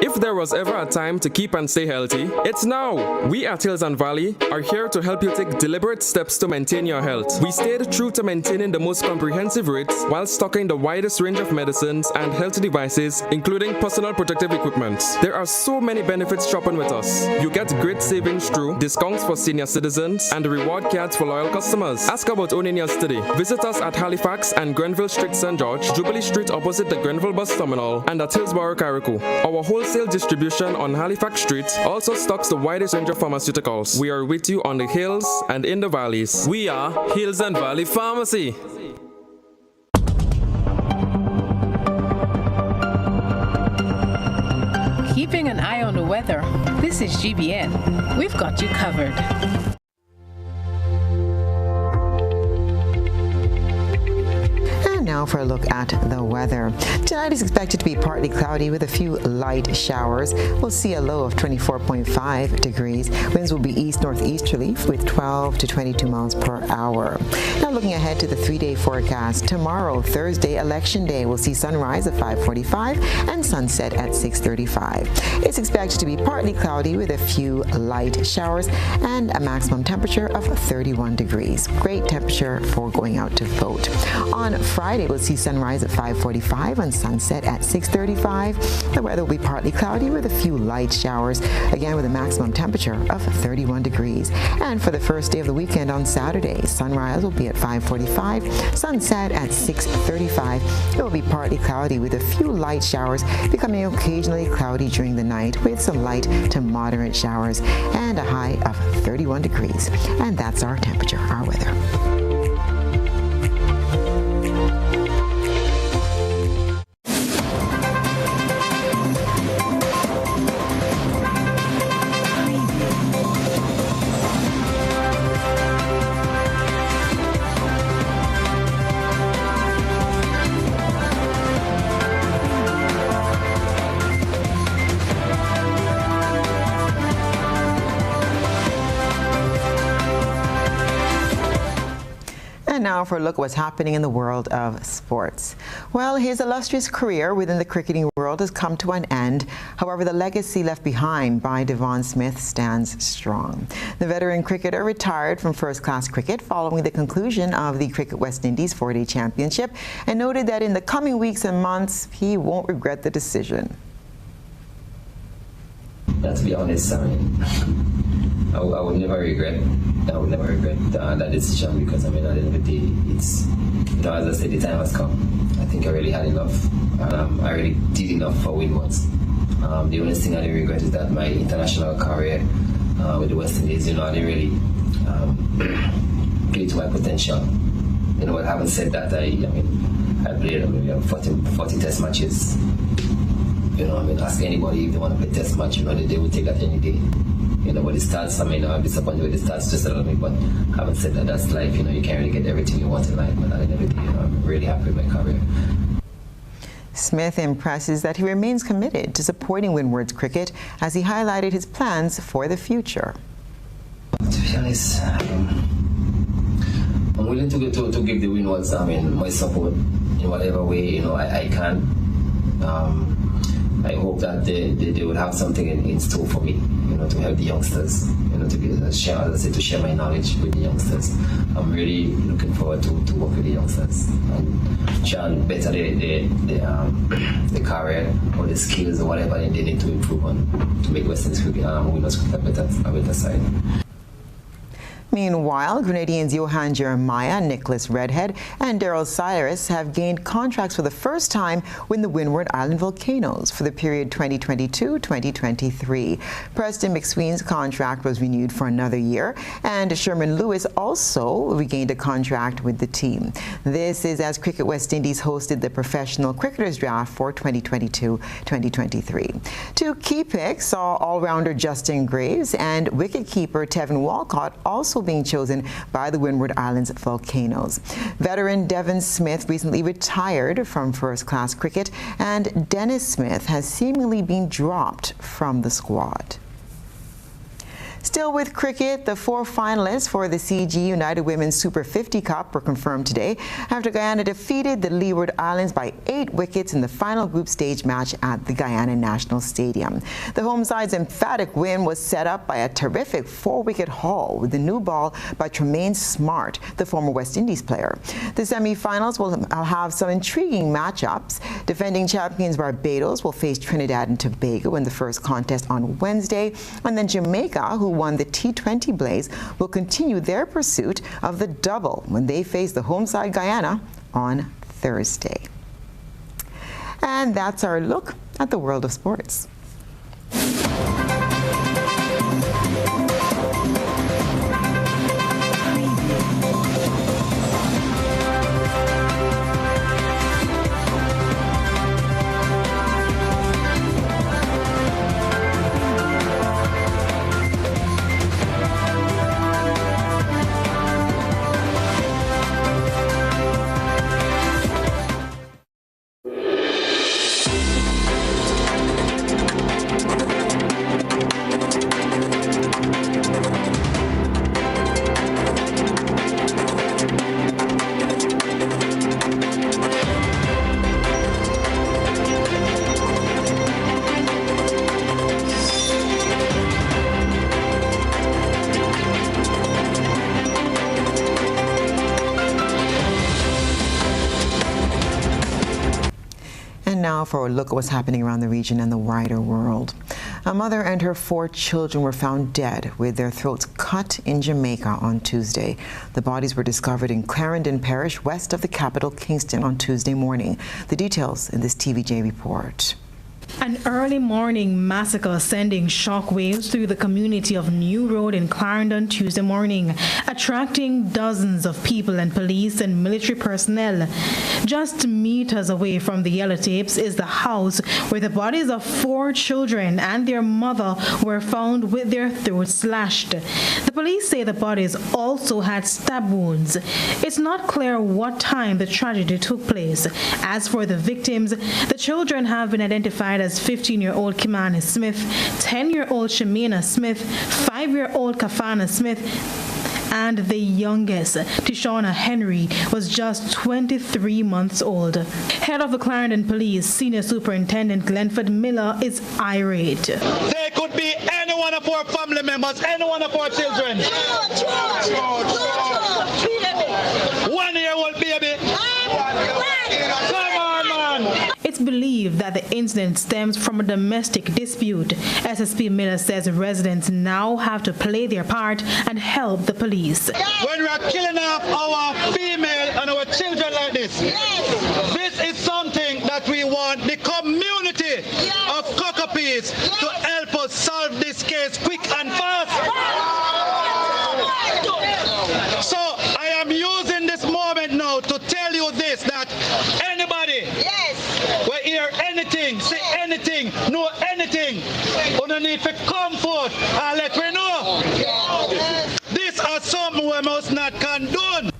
If there was ever a time to keep and stay healthy, it's now. We at Hills and Valley are here to help you take deliberate steps to maintain your health. We stayed true to maintaining the most comprehensive rates while stocking the widest range of medicines and health devices, including personal protective equipment. There are so many benefits shopping with us. You get great savings through discounts for senior citizens and reward cards for loyal customers. Ask about owning yours today. Visit us at Halifax and Grenville Street, St. George, Jubilee Street opposite the Grenville Bus Terminal, and at Hillsborough, Carriacou. Our wholesale retail distribution on Halifax Street also stocks the widest range of pharmaceuticals. We are with you on the hills and in the valleys. We are Hills and Valley Pharmacy. Keeping an eye on the weather. This is GBN. We've got you covered. Now for a look at the weather. Tonight is expected to be partly cloudy with a few light showers. We'll see a low of 24.5 degrees. Winds will be east-northeasterly with 12 to 22 miles per hour. Now looking ahead to the 3-day forecast. Tomorrow, Thursday, Election Day, we'll see sunrise at 5:45 and sunset at 6:35. It's expected to be partly cloudy with a few light showers and a maximum temperature of 31 degrees. Great temperature for going out to vote. On Friday, we'll see sunrise at 5:45 and sunset at 6:35. The weather will be partly cloudy with a few light showers, again with a maximum temperature of 31 degrees. And for the first day of the weekend on Saturday, sunrise will be at 5:45, sunset at 6:35. It will be partly cloudy with a few light showers, becoming occasionally cloudy during the night with some light to moderate showers and a high of 31 degrees. And that's our temperature, our weather. Now for a look at what's happening in the world of sports. Well, his illustrious career within the cricketing world has come to an end. However, the legacy left behind by Devon Smith stands strong. The veteran cricketer retired from first-class cricket following the conclusion of the Cricket West Indies 4-Day Championship and noted that in the coming weeks and months, he won't regret the decision. To be honest, I would never regret. I would never regret that decision because, at the end of the day, it's, as I said, the time has come. I think I really had enough. I really did enough for Winwoods. The only thing I didn't regret is that my international career with the West Indies, I didn't really play to my potential. But having said that, I played maybe 40 test matches. Ask anybody if they want to play test match, they would take that any day. But the stats, I'm disappointed with the stats just a little bit, but having said that, that's life, you can't really get everything you want in life, but at the end of the day, I'm really happy with my career. Smith impresses that he remains committed to supporting Windward's cricket as he highlighted his plans for the future. To be honest, I'm willing to give the Windwards, my support in whatever way, I can. I hope that they would have something in store for me, to help the youngsters, to share my knowledge with the youngsters. I'm really looking forward to work with the youngsters and try and better the career or the skills or whatever they need to improve on to make West Indies cricket and Winners cricket a better side. Meanwhile, Grenadians Johan Jeremiah, Nicholas Redhead, and Daryl Cyrus have gained contracts for the first time with the Windward Island Volcanoes for the period 2022-2023. Preston McSween's contract was renewed for another year, and Sherman Lewis also regained a contract with the team. This is as Cricket West Indies hosted the professional cricketers draft for 2022-2023. Two key picks saw all-rounder Justin Graves and wicketkeeper Tevin Walcott also being chosen by the Windward Islands Volcanoes. Veteran Devon Smith recently retired from first-class cricket, and Dennis Smith has seemingly been dropped from the squad. Still with cricket, the 4 finalists for the CG United Women's Super 50 Cup were confirmed today after Guyana defeated the Leeward Islands by 8 wickets in the final group stage match at the Guyana National Stadium. The home side's emphatic win was set up by a terrific 4-wicket haul with the new ball by Tremaine Smart, the former West Indies player. The semi-finals will have some intriguing matchups. Defending champions Barbados will face Trinidad and Tobago in the first contest on Wednesday, and then Jamaica, who won the T20 Blaze, will continue their pursuit of the double when they face the home side Guyana on Thursday. And that's our look at the world of sports. for a look at what's happening around the region and the wider world. A mother and her 4 children were found dead with their throats cut in Jamaica on Tuesday. The bodies were discovered in Clarendon Parish, west of the capital, Kingston, on Tuesday morning. The details in this TVJ report. An early morning massacre sending shockwaves through the community of New Road in Clarendon Tuesday morning, attracting dozens of people and police and military personnel. Just meters away from the yellow tapes is the house where the bodies of 4 children and their mother were found with their throats slashed. The police say the bodies also had stab wounds. It's not clear what time the tragedy took place. As for the victims, the children have been identified as 15-year-old Kimani Smith, 10-year-old Shamina Smith, 5-year-old Kafana Smith, and the youngest, Tishona Henry, was just 23 months old. Head of the Clarendon Police, Senior Superintendent Glenford Miller, is irate. They could be any one of our family members, any one of our children. 1-year-old baby. Come on, man. It's believed that the incident stems from a domestic dispute. SSP Miller says residents now have to play their part and help the police. When we are killing off our female and our children like this, this is something that we want the community of Cockapees to help us solve this case quick and fast. So I am using this moment now to tell you this, that anybody will hear anything, see anything, know anything, underneath the comfort and let me know. This is something we must not condone.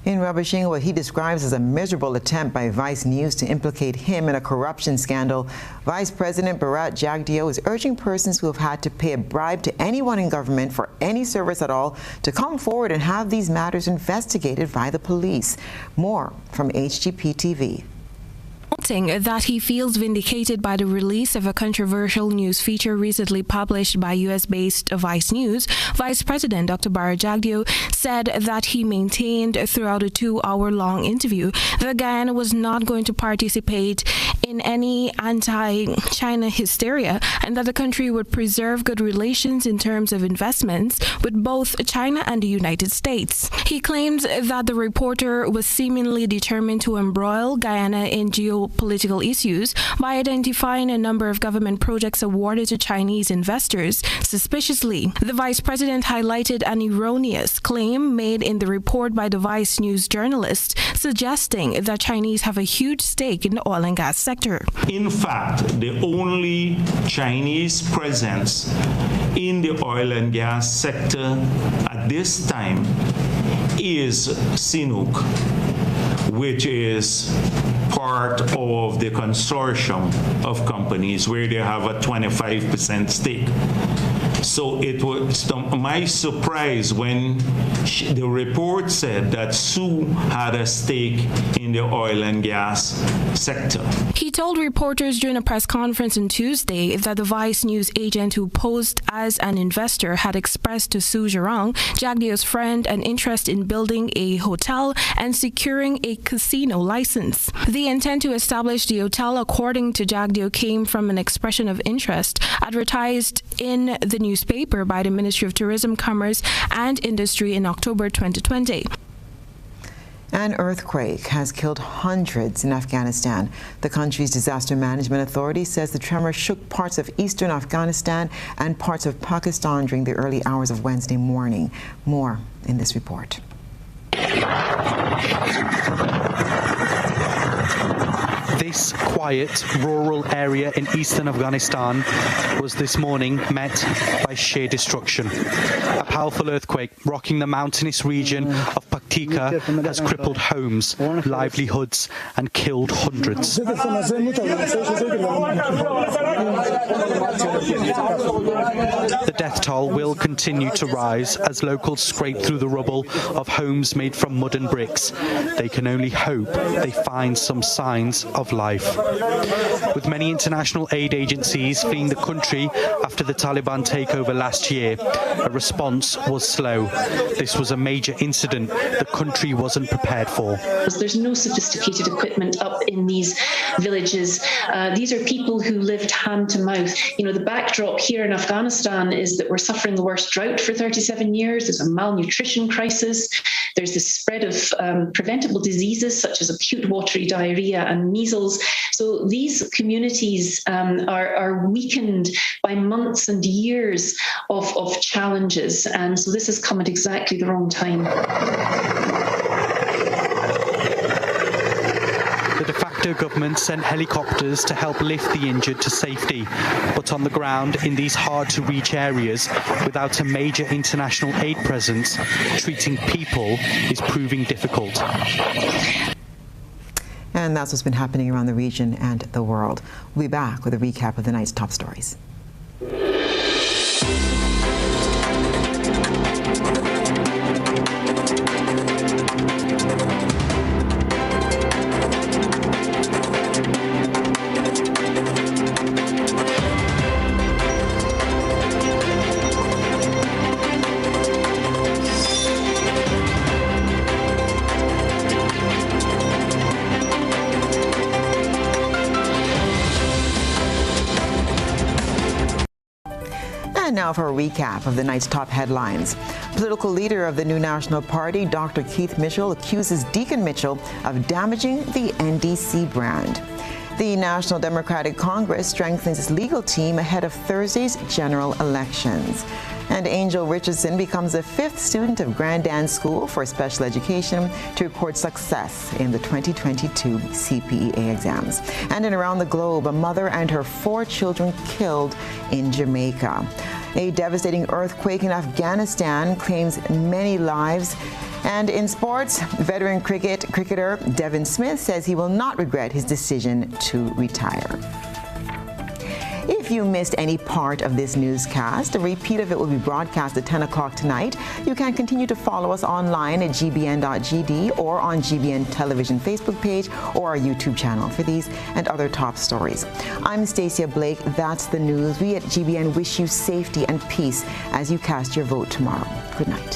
In rubbishing what he describes as a miserable attempt by Vice News to implicate him in a corruption scandal, Vice President Bharat Jagdeo is urging persons who have had to pay a bribe to anyone in government for any service at all to come forward and have these matters investigated by the police. More from HGP TV. Noting that he feels vindicated by the release of a controversial news feature recently published by U.S.-based Vice News, Vice President Dr. Bharat Jagdeo said that he maintained throughout a 2-hour-long interview that Guyana was not going to participate in any anti-China hysteria and that the country would preserve good relations in terms of investments with both China and the United States. He claimed that the reporter was seemingly determined to embroil Guyana in geopolitical issues by identifying a number of government projects awarded to Chinese investors suspiciously. The vice president highlighted an erroneous claim made in the report by the Vice News journalist, suggesting that Chinese have a huge stake in the oil and gas sector. In fact, the only Chinese presence in the oil and gas sector at this time is Sinuk, which is part of the consortium of companies where they have a 25% stake. So it was my surprise when the report said that Sue had a stake in the oil and gas sector. He told reporters during a press conference on Tuesday that the Vice News agent who posed as an investor had expressed to Sue Jarong, Jagdeo's friend, an interest in building a hotel and securing a casino license. The intent to establish the hotel, according to Jagdeo, came from an expression of interest advertised in the newspaper by the Ministry of Tourism, Commerce and Industry in October 2020. An earthquake has killed hundreds in Afghanistan. The country's disaster management authority says the tremor shook parts of eastern Afghanistan and parts of Pakistan during the early hours of Wednesday morning. More in this report. This quiet, rural area in eastern Afghanistan was this morning met by sheer destruction. A powerful earthquake rocking the mountainous region of Paktika has crippled homes, livelihoods, and killed hundreds. The death toll will continue to rise as locals scrape through the rubble of homes made from mud and bricks. They can only hope they find some signs of life. With many international aid agencies fleeing the country after the Taliban takeover last year, a response was slow. This was a major incident the country wasn't prepared for. There's no sophisticated equipment up in these villages. These are people who lived hand to mouth. You know, the backdrop here in Afghanistan is that we're suffering the worst drought for 37 years. There's a malnutrition crisis. There's the spread of preventable diseases such as acute watery diarrhea and measles. So these communities are weakened by months and years of challenges. And so this has come at exactly the wrong time. The de facto government sent helicopters to help lift the injured to safety, but on the ground in these hard-to-reach areas, without a major international aid presence, treating people is proving difficult. And that's what's been happening around the region and the world. We'll be back with a recap of the night's top stories. And now for a recap of the night's top headlines. Political leader of the New National Party, Dr. Keith Mitchell, accuses Deacon Mitchell of damaging the NDC brand. The National Democratic Congress strengthens its legal team ahead of Thursday's general elections. And Angel Richardson becomes the 5th student of Grandin School for Special Education to record success in the 2022 CPEA exams. And in around the globe, a mother and her 4 children killed in Jamaica. A devastating earthquake in Afghanistan claims many lives. And in sports, veteran cricketer Devin Smith says he will not regret his decision to retire. If you missed any part of this newscast, a repeat of it will be broadcast at 10 o'clock tonight. You can continue to follow us online at gbn.gd or on GBN Television Facebook page or our YouTube channel for these and other top stories. I'm Stasia Blake. That's the news. We at GBN wish you safety and peace as you cast your vote tomorrow. Good night.